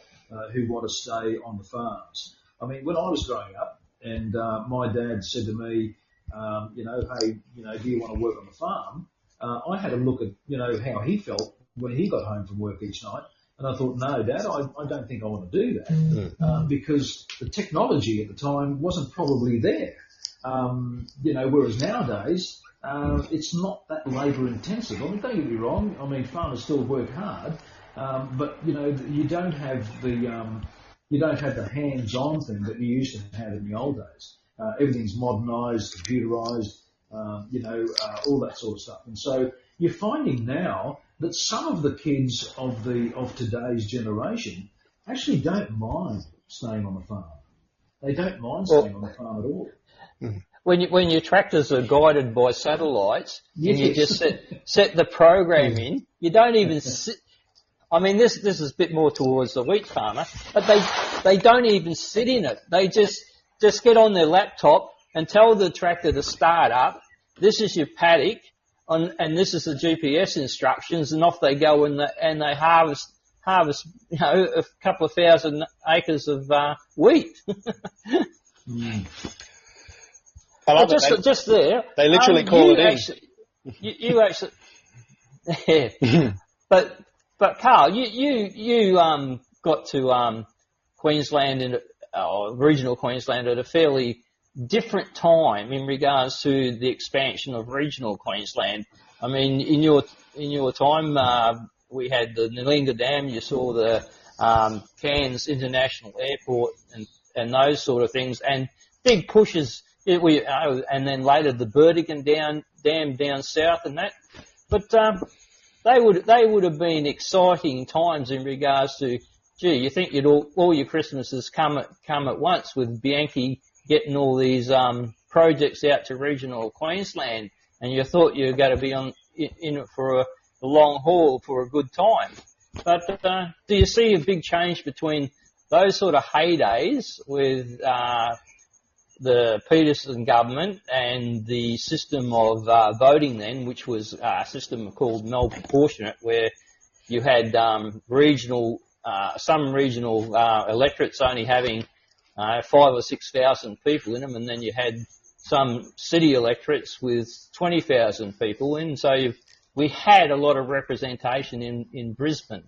who want to stay on the farms. I mean, when I was growing up, and my dad said to me, hey, do you want to work on the farm? I had a look at, how he felt when he got home from work each night. And I thought, no, Dad, I don't think I want to do that because the technology at the time wasn't probably there. Whereas nowadays, it's not that labour intensive. I mean, don't get me wrong. I mean, farmers still work hard, but you don't have the hands-on thing that you used to have in the old days. Everything's modernised, computerised, all that sort of stuff. And so you're finding now that some of the kids of today's generation actually don't mind staying on the farm. They don't mind staying on the farm at all.
When your tractors are guided by satellites, and you just set the program in, you don't even sit. I mean, this is a bit more towards the wheat farmer, but they don't even sit in it. They just get on their laptop and tell the tractor to start up. This is your paddock, and this is the GPS instructions, and off they go and they harvest a couple of thousand acres of wheat.
I love it.
Just there.
They literally call it in.
You actually, yeah. But Carl, you got to Queensland regional Queensland at a fairly different time in regards to the expansion of regional Queensland. I mean, in your time, we had the Nalinga Dam. You saw the Cairns International Airport and those sort of things, and big pushes. And then later the Burdekin Dam down south and that. But they would have been exciting times in regards to, gee, you think all your Christmases come at once with Bianchi getting all these projects out to regional Queensland, and you thought you were going to be in it for a long haul for a good time. But do you see a big change between those sort of heydays with the Peterson government and the system of voting then, which was a system called mal-proportionate, where you had some regional electorates only having 5,000 or 6,000 people in them, and then you had some city electorates with 20,000 people in. So we had a lot of representation in Brisbane.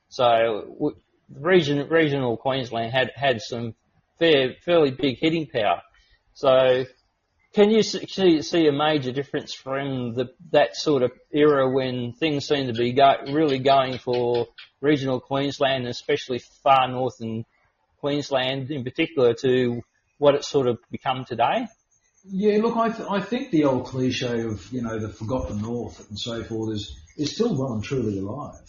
So regional Queensland had some fairly big hitting power. So can you see a major difference from that sort of era when things seem to be really going for regional Queensland, especially far north in Queensland in particular, to what it's sort of become today?
Yeah, look, I think the old cliche of, the forgotten north and so forth is still well and truly alive.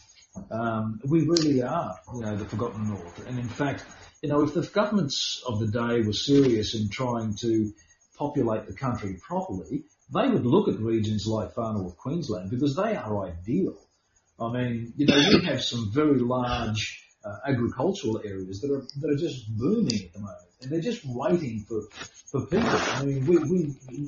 We really are, the forgotten north. And in fact, if the governments of the day were serious in trying to populate the country properly, they would look at regions like far north Queensland because they are ideal. I mean, we have some very large agricultural areas that are just booming at the moment, and they're just waiting for people. I mean,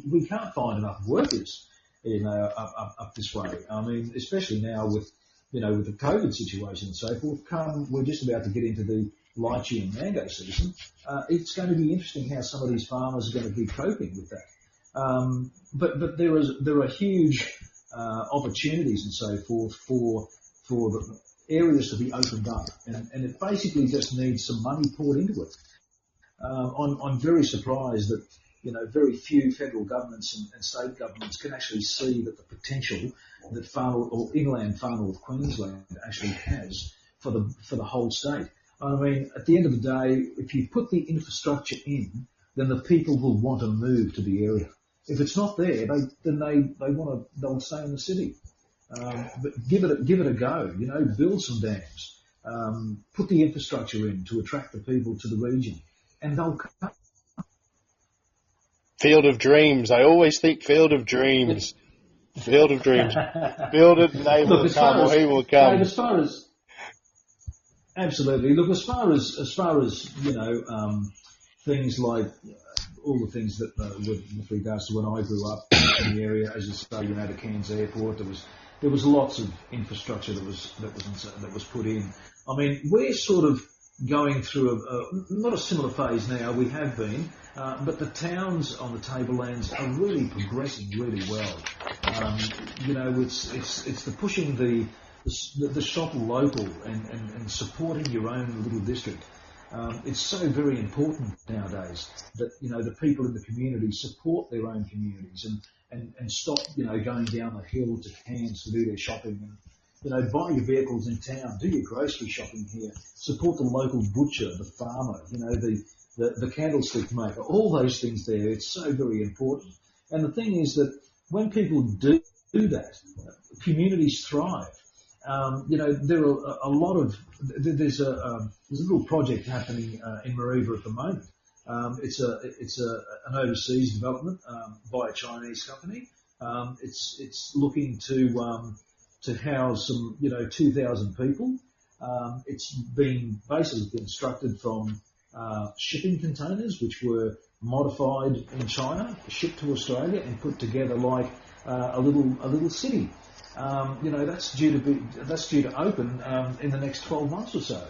we can't find enough workers up this way. I mean, especially now with the COVID situation and so forth. We're just about to get into the lychee and mango season. It's going to be interesting how some of these farmers are going to be coping with that. But there are huge opportunities and so forth for the areas to be opened up, and it basically just needs some money poured into it. I'm very surprised that very few federal governments and state governments can actually see that the potential that inland far north Queensland actually has for the whole state. I mean, at the end of the day, if you put the infrastructure in, then the people will want to move to the area. If it's not there, they'll stay in the city. But give it a go. Build some dams, put the infrastructure in to attract the people to the region, and they'll come.
Field of Dreams. I always think Field of Dreams. Field of Dreams. Build it, and they will come, or he will come.
Dave, absolutely. Look, as far as things like all the things that with regards to when I grew up in the area, as you say, the Cairns Airport, there was lots of infrastructure that was put in. I mean, we're sort of going through not a similar phase now. We have been, but the towns on the tablelands are really progressing really well. It's the pushing the shop local and supporting your own little district. It's so very important nowadays that the people in the community support their own communities and stop going down the hill to Cairns to do their shopping, and buy your vehicles in town, do your grocery shopping here, support the local butcher, the farmer, the candlestick maker, all those things there. It's so very important. And the thing is that when people do that, communities thrive. There are a lot of there's a little project happening in Mareeba at the moment. It's an overseas development by a Chinese company. It's looking to house some 2,000 people. It's been basically constructed from shipping containers which were modified in China, shipped to Australia, and put together like a little city. That's due to open in the next 12 months or so.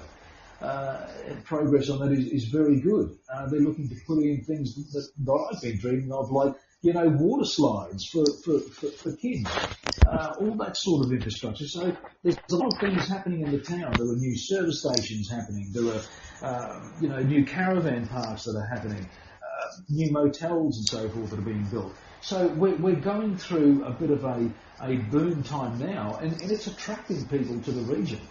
Progress on that is very good. They're looking to put in things that I've been dreaming of, like water slides for kids, all that sort of infrastructure. So there's a lot of things happening in the town. There are new service stations happening. There are new caravan parks that are happening, new motels and so forth that are being built. So we're going through a bit of a boom time now, and it's attracting people to the region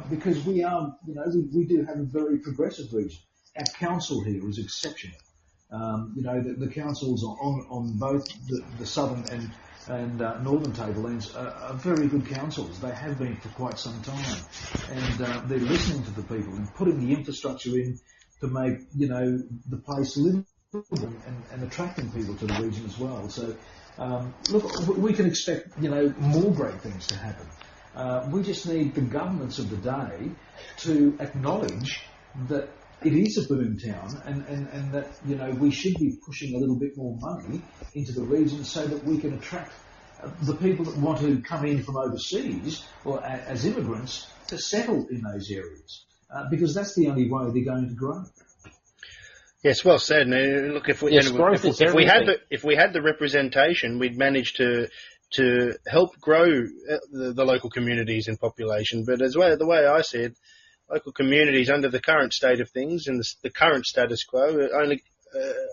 because we are, we do have a very progressive region. Our council here is exceptional. The councils on both the southern and northern tablelands are very good councils. They have been for quite some time, and they're listening to the people and putting the infrastructure in to make the place livable and attracting people to the region as well. So look, we can expect more great things to happen. We just need the governments of the day to acknowledge that it is a boom town, and that we should be pushing a little bit more money into the region so that we can attract the people that want to come in from overseas or as immigrants to settle in those areas, because that's the only way they're going to grow.
Yes, well said. And look, if we had the representation, we'd manage to help grow the local communities and population. But the way I said, local communities under the current state of things and the current status quo, only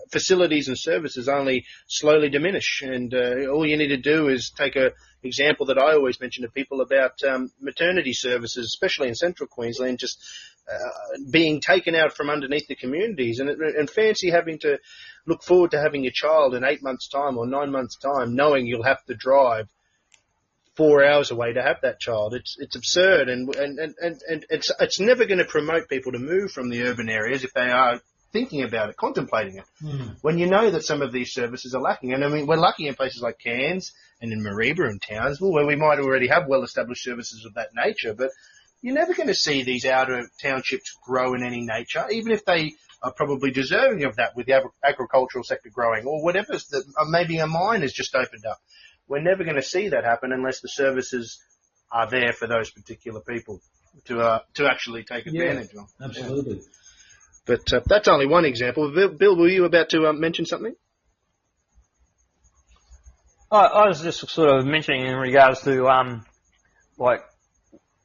facilities and services only slowly diminish. And all you need to do is take a example that I always mention to people about maternity services, especially in central Queensland, just being taken out from underneath the communities, and fancy having to look forward to having a child in 8 months' time or 9 months' time, knowing you'll have to drive 4 hours away to have that child. It's absurd, and it's never going to promote people to move from the urban areas if they are thinking about it, contemplating it. When you know that some of these services are lacking. And I mean, we're lucky in places like Cairns and in Mareeba and Townsville, where we might already have well-established services of that nature, but you're never going to see these outer townships grow in any nature, even if they are probably deserving of that with the agricultural sector growing or whatever. Maybe a mine has just opened up. we're never going to see that happen unless the services are there for those particular people to actually take advantage of.
Absolutely.
Yeah. But that's only one example. Bill, were you about to mention something?
I was just sort of mentioning in regards to like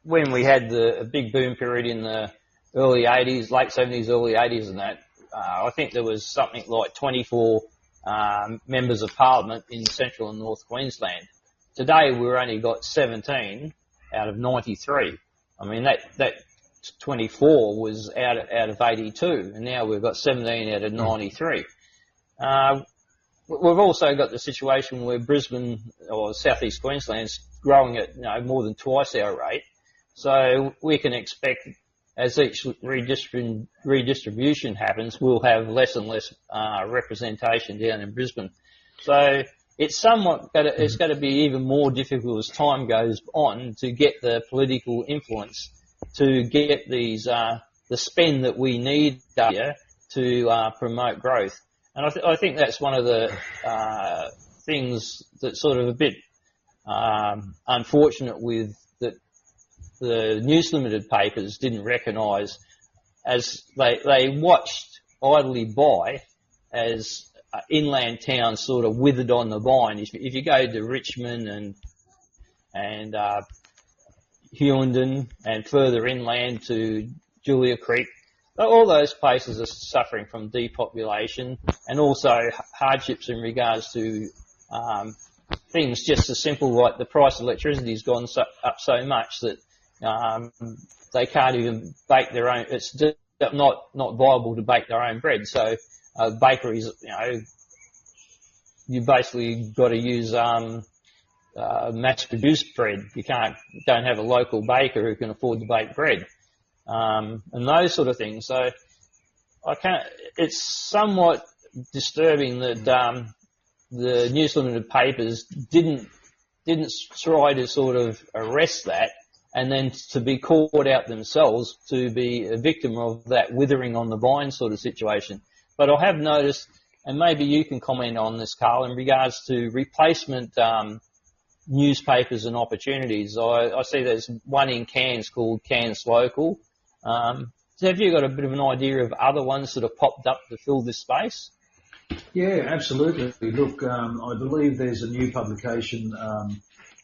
when we had the big boom period in the early 80s, late 70s, early 80s, and that I think there was something like 24 members of Parliament in Central and North Queensland. Today we've only got 17 out of 93. I mean that 24 was out of 82, and now we've got 17 out of 93. We've also got the situation where Brisbane or Southeast Queensland's growing at more than twice our rate. So we can expect as each redistribution happens, we'll have less and less representation down in Brisbane. So it's it's going to be even more difficult as time goes on to get the political influence to get these the spend that we need here to promote growth. And I think that's one of the things that's sort of a bit unfortunate with that the News Limited papers didn't recognise, as they watched idly by as inland towns sort of withered on the vine. If you go to Richmond and Hughenden and further inland to Julia Creek, all those places are suffering from depopulation and also hardships in regards to things just as simple like the price of electricity has gone up so much that they can't even bake their own. It's just not viable to bake their own bread. So bakeries, you basically got to use mass-produced bread. You don't have a local baker who can afford to bake bread. And those sort of things. So it's somewhat disturbing that the News Limited papers didn't try to sort of arrest that, and then to be caught out themselves to be a victim of that withering on the vine sort of situation. But I have noticed, and maybe you can comment on this, Carl, in regards to replacement newspapers and opportunities. I see there's one in Cairns called Cairns Local. So have you got a bit of an idea of other ones that have popped up to fill this space?
Yeah, absolutely. Look, I believe there's a new publication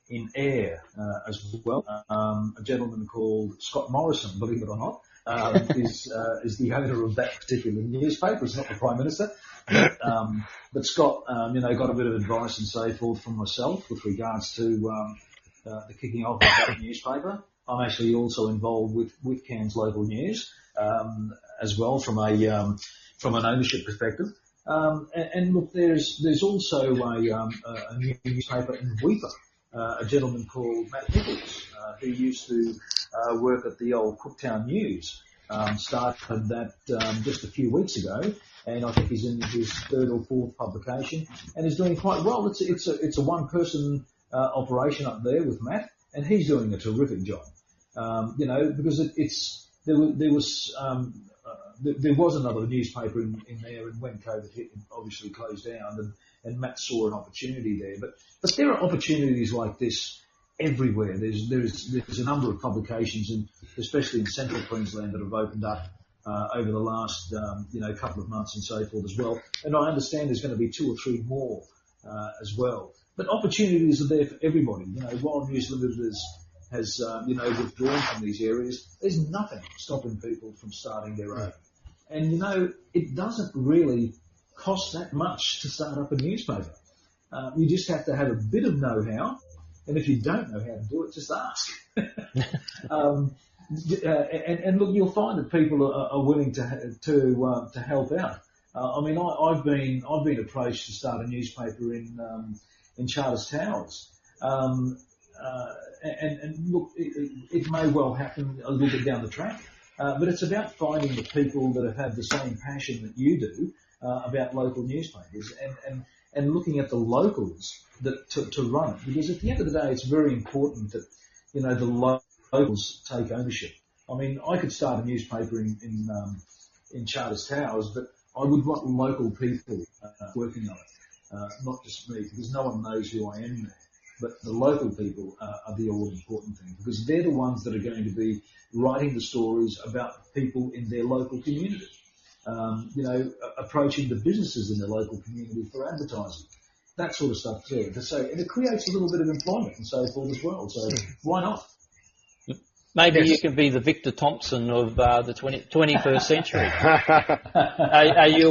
in Ayr as well. A gentleman called Scott Morrison, believe it or not, is the owner of that particular newspaper. It's not the Prime Minister. But Scott, got a bit of advice and so forth from myself with regards to the kicking off of that newspaper. I'm actually also involved with Cairns Local News as well from an ownership perspective. And look, there's also a new newspaper in Weipa, a gentleman called Matt Nichols, who used to work at the old Cooktown News. Started that just a few weeks ago, and I think he's in his third or fourth publication, and is doing quite well. It's a one-person operation up there with Matt, and he's doing a terrific job. Because there was another newspaper in there, and when COVID hit, it obviously closed down, and Matt saw an opportunity there. But there are opportunities like this everywhere. There's a number of publications, and especially in Central Queensland, that have opened up over the last couple of months and so forth as well. And I understand there's going to be 2 or 3 more as well. But opportunities are there for everybody. While News Limited has withdrawn from these areas, there's nothing stopping people from starting their own. And it doesn't really cost that much to start up a newspaper. You just have to have a bit of know-how, and if you don't know how to do it, just ask. And look, you'll find that people are willing to help out. I've been approached to start a newspaper in Charters Towers. And look, it may well happen a little bit down the track, but it's about finding the people that have had the same passion that you do about local newspapers, and looking at the locals to run it. Because at the end of the day, it's very important that the locals take ownership. I could start a newspaper in Charters Towers, but I would want local people working on it, not just me, because no one knows who I am there. but the local people are the all-important thing, because they're the ones that are going to be writing the stories about people in their local community. Approaching the businesses in their local community for advertising, that sort of stuff too. So, and it creates a little bit of employment and so forth as well. So why not?
Maybe you can be the Victor Thompson of the 21st century. Are you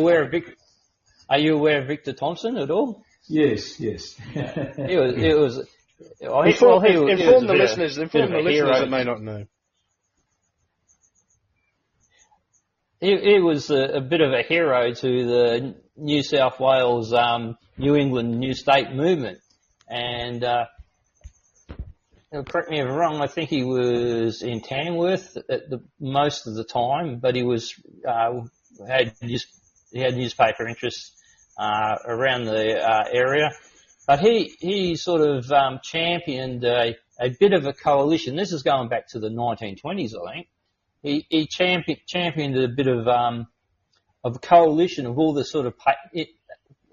aware of Victor Thompson at all?
Yes.
He was
Inform the listeners that may not know.
He was a bit of a hero to the New South Wales, New England New State movement. And correct me if I'm wrong, I think he was in Tamworth at most of the time, but he was had newspaper interests around the area. But he sort of championed a bit of a coalition. This is going back to the 1920s, I think. He championed a bit of a coalition of all the sort of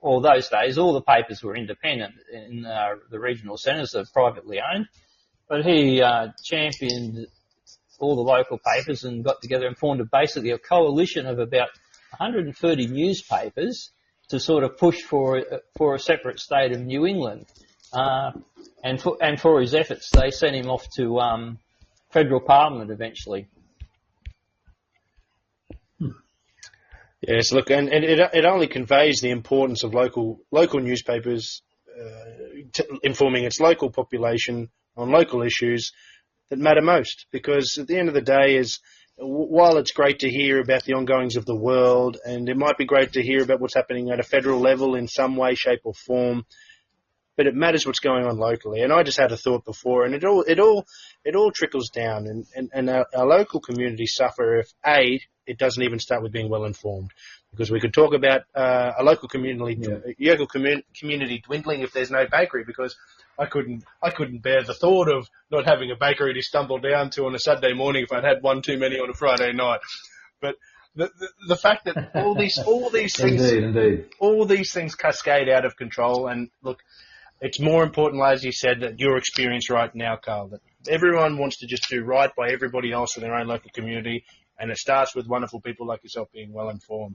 or those days all the papers were independent in the regional centres, they're privately owned, but he championed all the local papers and got together and formed basically a coalition of about 130 newspapers to sort of push for a separate state of New England, and for his efforts they sent him off to federal parliament eventually.
Yes, look, and it only conveys the importance of local newspapers informing its local population on local issues that matter most. Because at the end of the day, while it's great to hear about the ongoings of the world, and it might be great to hear about what's happening at a federal level in some way, shape, or form, but it matters what's going on locally. And I just had a thought before, and it all trickles down, and our local communities suffer if it doesn't even start with being well informed. Because we could talk about a local community dwindling if there's no bakery, because I couldn't bear the thought of not having a bakery to stumble down to on a Saturday morning if I'd had one too many on a Friday night. But the fact that all these things
Indeed.
all these things cascade out of control, and look, it's more important, as you said, that your experience right now, Carl, that everyone wants to just do right by everybody else in their own local community, and it starts with wonderful people like yourself being well informed.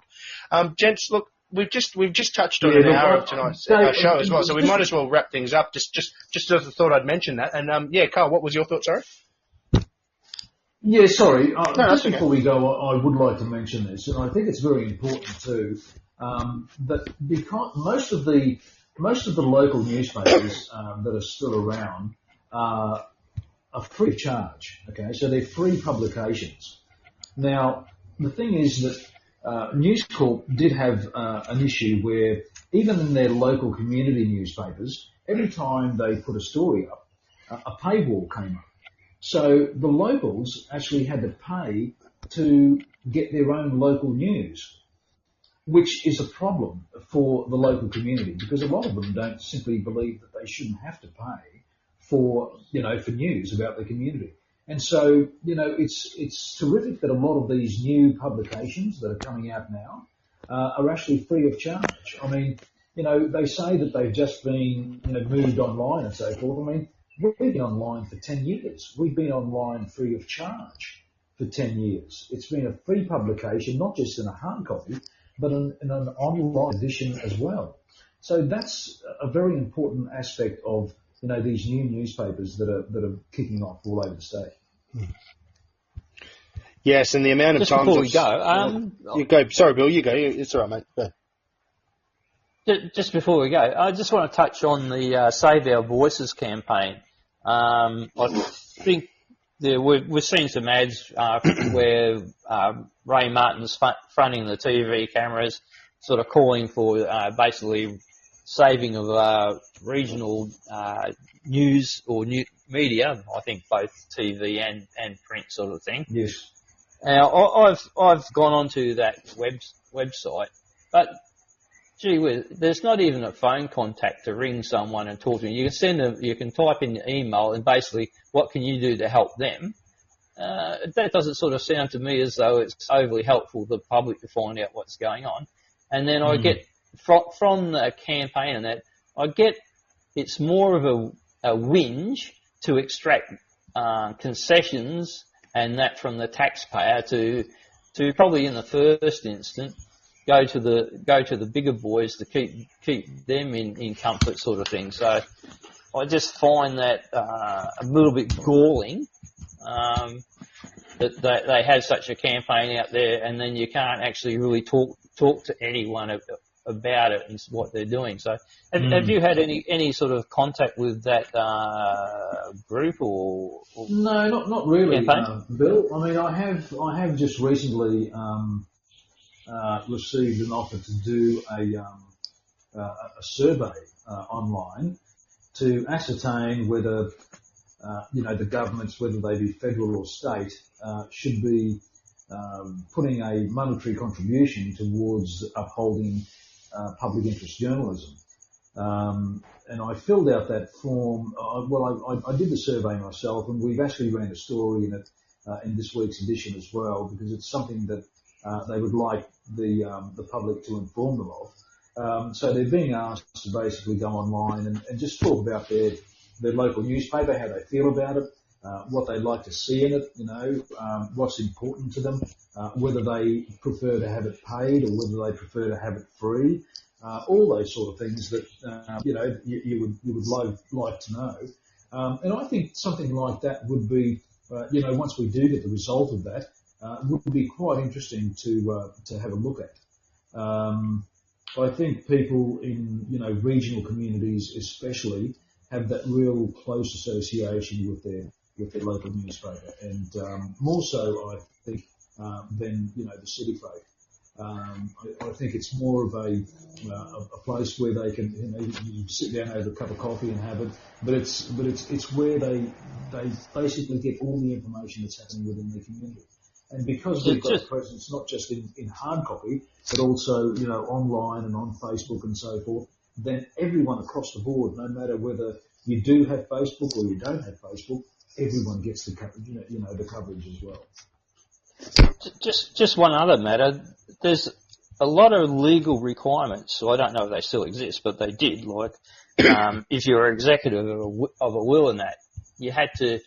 Gents, look, we've just touched on an hour of tonight's show as well, so we might as well wrap things up. Just as I thought I'd mention that. And Carl, what was your thought? Sorry.
Yeah, sorry.
No,
just
okay.
before we go, I would like to mention this, and I think it's very important too, that because most of the local newspapers that are still around are free of charge. Okay, so they're free publications. Now, the thing is that News Corp did have an issue where even in their local community newspapers, every time they put a story up, a paywall came up. So the locals actually had to pay to get their own local news, which is a problem for the local community, because a lot of them don't simply believe that they shouldn't have to pay for news about the community. And so, it's terrific that a lot of these new publications that are coming out now are actually free of charge. I mean, they say that they've just been, moved online and so forth. I mean, we've been online for 10 years. We've been online free of charge for 10 years. It's been a free publication, not just in a hard copy, but in an online edition as well. So that's a very important aspect of these new newspapers that are kicking off all over the state.
Yes, and the amount of
just
times...
Before we go...
you go. Sorry, Bill, you go. It's all right, mate. Go.
Just before we go, I just want to touch on the Save Our Voices campaign. I think we've seen some ads where Ray Martin's fronting the TV cameras, sort of calling for basically saving of regional news or new media. I think both TV and print sort of thing.
Yes.
Now I've gone onto that website, but gee whiz, there's not even a phone contact to ring someone and talk to them. You can type in your email and basically what can you do to help them. That doesn't sort of sound to me as though it's overly helpful to the public to find out what's going on. And then I get from the campaign and that, I get it's more of whinge to extract concessions and that from the taxpayer to probably in the first instance go to the bigger boys to keep them in comfort, sort of thing. So I just find that a little bit galling. That they have such a campaign out there, and then you can't actually really talk to anyone about it and what they're doing. So, have you had any sort of contact with that group or
No, not really,
campaign?
Bill. I mean, I have just recently received an offer to do a survey online to ascertain whether the governments, whether they be federal or state, should be putting a monetary contribution towards upholding public interest journalism. And I filled out that form. I did the survey myself, and we've actually ran a story in it in this week's edition as well, because it's something that they would like the public to inform them of. So they're being asked to basically go online and just talk about their local newspaper, how they feel about it, what they'd like to see in it, what's important to them, whether they prefer to have it paid or whether they prefer to have it free, all those sort of things that, you would like to know. And I think something like that would be, once we do get the result of that, would be quite interesting to have a look at. I think people in, regional communities especially have that real close association with their local newspaper, and more so, I think, than the city folk. I think it's more of a place where they can, you sit down over a cup of coffee and have it, but it's where they basically get all the information that's happening within their community. And because we've got a presence not just in hard copy, but also online and on Facebook and so forth, then everyone across the board, no matter whether you do have Facebook or you don't have Facebook, everyone gets the coverage, the coverage as well.
Just one other matter. There's a lot of legal requirements. So I don't know if they still exist, but they did. Like, if you're executive of a will and that, you had to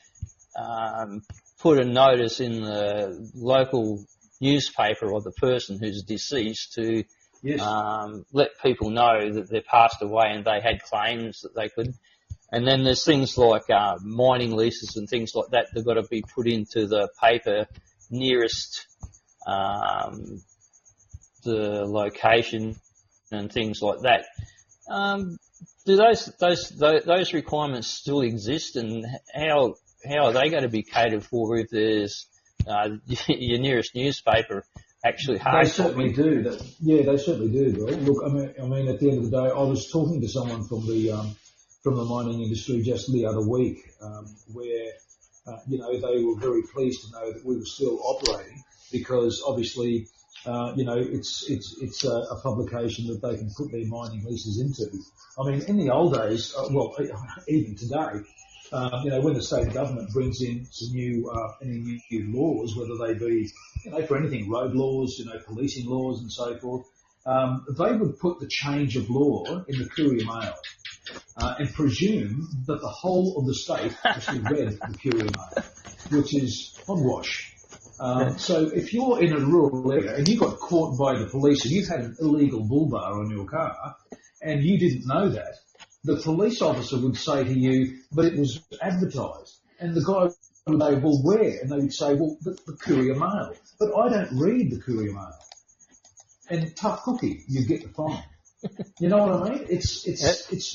put a notice in the local newspaper or the person who's deceased to let people know that they passed away and they had claims that they could. And then there's things like mining leases and things like that. They've got to be put into the paper nearest the location and things like that. Do those requirements still exist, and how are they going to be catered for if there's your nearest newspaper actually hard?
They certainly do. They certainly do, Bill. Look, I mean, at the end of the day, I was talking to someone from the mining industry just the other week, where they were very pleased to know that we were still operating, because obviously, it's a publication that they can put their mining leases into. I mean, in the old days, even today, when the state government brings in some any new laws, whether they be, for anything, road laws, policing laws and so forth, they would put the change of law in the Courier Mail, and presume that the whole of the state actually read the Courier Mail, which is hogwash. So if you're in a rural area and you got caught by the police and you've had an illegal bull bar on your car and you didn't know that, the police officer would say to you, but it was advertised. And the guy would say, well, where? And they would say, well, the Courier Mail. But I don't read the Courier Mail. And tough cookie, you get the fine. You know what I mean? It's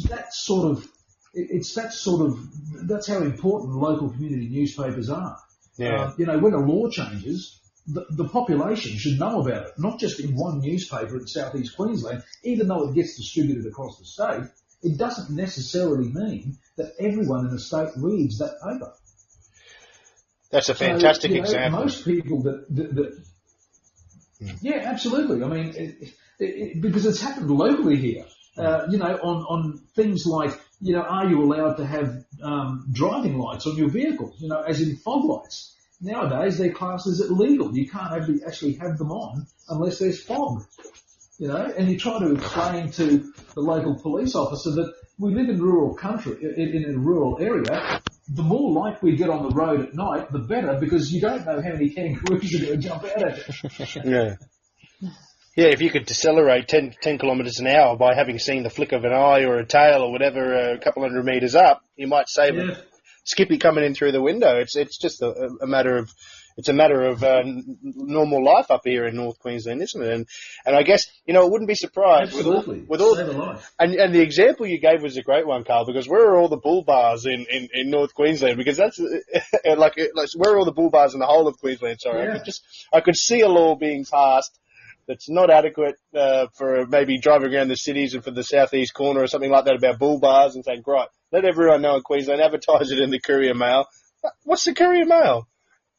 that sort of, that's how important local community newspapers are.
Yeah.
When a law changes, the population should know about it, not just in one newspaper in southeast Queensland. Even though it gets distributed across the state, it doesn't necessarily mean that everyone in the state reads that paper.
That's a fantastic example.
Most people yeah, absolutely. I mean, because it's happened locally here. On things like, are you allowed to have driving lights on your vehicle? As in fog lights. Nowadays, they're classed as illegal. You can't actually have them on unless there's fog. and you try to explain to the local police officer that we live in rural country, in a rural area. The more light we get on the road at night, the better, because you don't know how many kangaroos are going to jump out at you.
Yeah. Yeah, if you could decelerate 10 kilometres an hour by having seen the flick of an eye or a tail or whatever a couple hundred metres up, you might save a Skippy coming in through the window. It's just a matter of normal life up here in North Queensland, isn't it? And I guess it wouldn't be surprised with all
save a life.
And the example you gave was a great one, Carl, because where are all the bull bars in North Queensland? Because that's like where are all the bull bars in the whole of Queensland? Sorry,
Yeah.
I could see a law being passed that's not adequate for maybe driving around the cities and for the southeast corner or something like that about bull bars, and saying, right, let everyone know in Queensland, advertise it in the Courier Mail. What's the Courier Mail?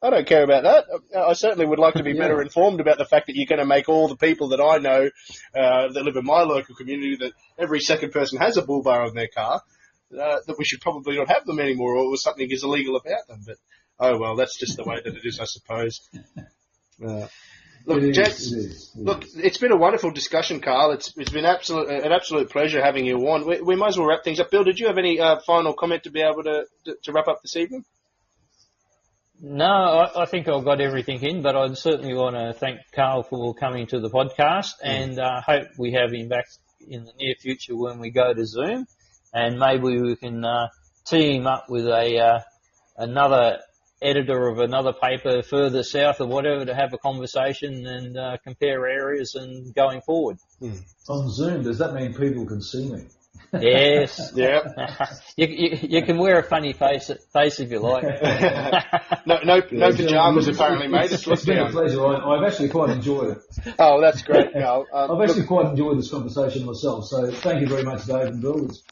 I don't care about that. I certainly would like to be better informed about the fact that you're going to make all the people that I know that live in my local community, that every second person has a bull bar on their car, that we should probably not have them anymore, or something is illegal about them. But, oh well, that's just the way that it is, I suppose. Look, gents, it's been a wonderful discussion, Carl. It's been an absolute pleasure having you on. We might as well wrap things up. Bill, did you have any final comment to be able to wrap up this evening?
No, I think I've got everything in, but I'd certainly want to thank Carl for coming to the podcast, and hope we have him back in the near future when we go to Zoom, and maybe we can tee him up with another editor of another paper further south or whatever, to have a conversation and compare areas and going forward.
On Zoom, does that mean people can see me?
Yes.
Yeah.
You can wear a funny face if you like.
No pajamas apparently, mate.
It's been a pleasure. I've actually quite enjoyed it.
Oh, that's great, Carl.
I've actually quite enjoyed this conversation myself. So thank you very much, Dave and Bill. It's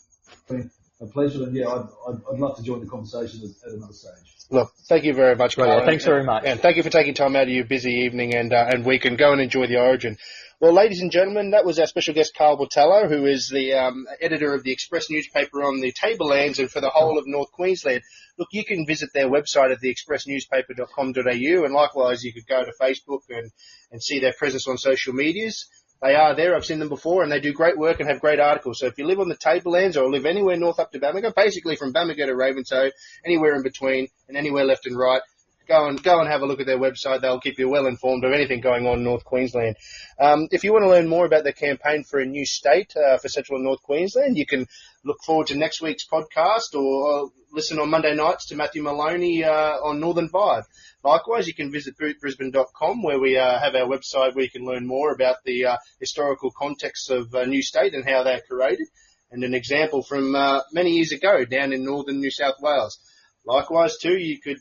been a pleasure, and I'd love to join the conversation at another stage.
Look, thank you very much, Carl.
Well, thanks very much.
And thank you for taking time out of your busy evening and week, and go and enjoy the Origin. Well, ladies and gentlemen, that was our special guest, Carl Portella, who is the editor of the Express newspaper on the Tablelands and for the whole of North Queensland. Look, you can visit their website at theexpressnewspaper.com.au, and likewise you could go to Facebook and see their presence on social medias. They are there. I've seen them before, and they do great work and have great articles. So if you live on the Tablelands or live anywhere north up to Bamaga, basically from Bamaga to Ravenshoe, anywhere in between and anywhere left and right, go and have a look at their website. They'll keep you well informed of anything going on in North Queensland. If you want to learn more about the campaign for a new state for Central and North Queensland, you can look forward to next week's podcast or listen on Monday nights to Matthew Maloney on Northern Vibe. Likewise, you can visit bootbrisbane.com, where we have our website where you can learn more about the historical context of a new state and how they're created, and an example from many years ago down in northern New South Wales. Likewise, too, you could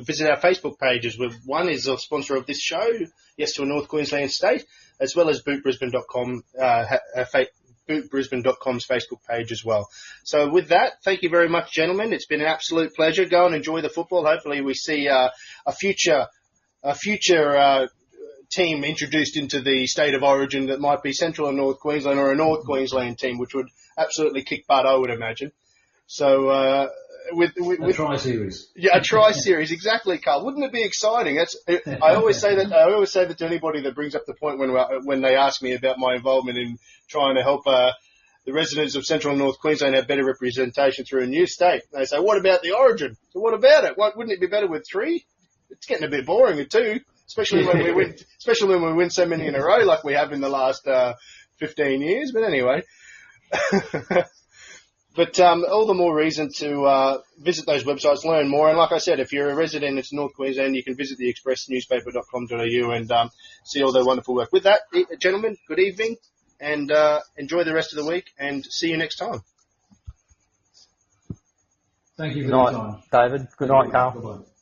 visit our Facebook pages. One is a sponsor of this show, Yes to a North Queensland State, as well as bootbrisbane.com, bootbrisbane.com's Facebook page as well. So with that, thank you very much, gentlemen. It's been an absolute pleasure. Go and enjoy the football. Hopefully we see a future team introduced into the state of origin that might be Central and North Queensland, or a North Queensland team, which would absolutely kick butt, I would imagine. So with
a tri-series.
Yeah, a tri-series, exactly, Carl. Wouldn't it be exciting? I always say that to anybody that brings up the point when they ask me about my involvement in trying to help the residents of Central and North Queensland have better representation through a new state. They say, what about the Origin? So what about it? Wouldn't it be better with 3? It's getting a bit boring with 2, especially when we win so many in a row like we have in the last 15 years. But anyway. But all the more reason to visit those websites, learn more. And like I said, if you're a resident in North Queensland, you can visit the expressnewspaper.com.au and see all their wonderful work. With that, gentlemen, good evening, and enjoy the rest of the week, and see you next time.
Thank you for
Good night,
your time.
David. Good night, Carl.
Bye-bye.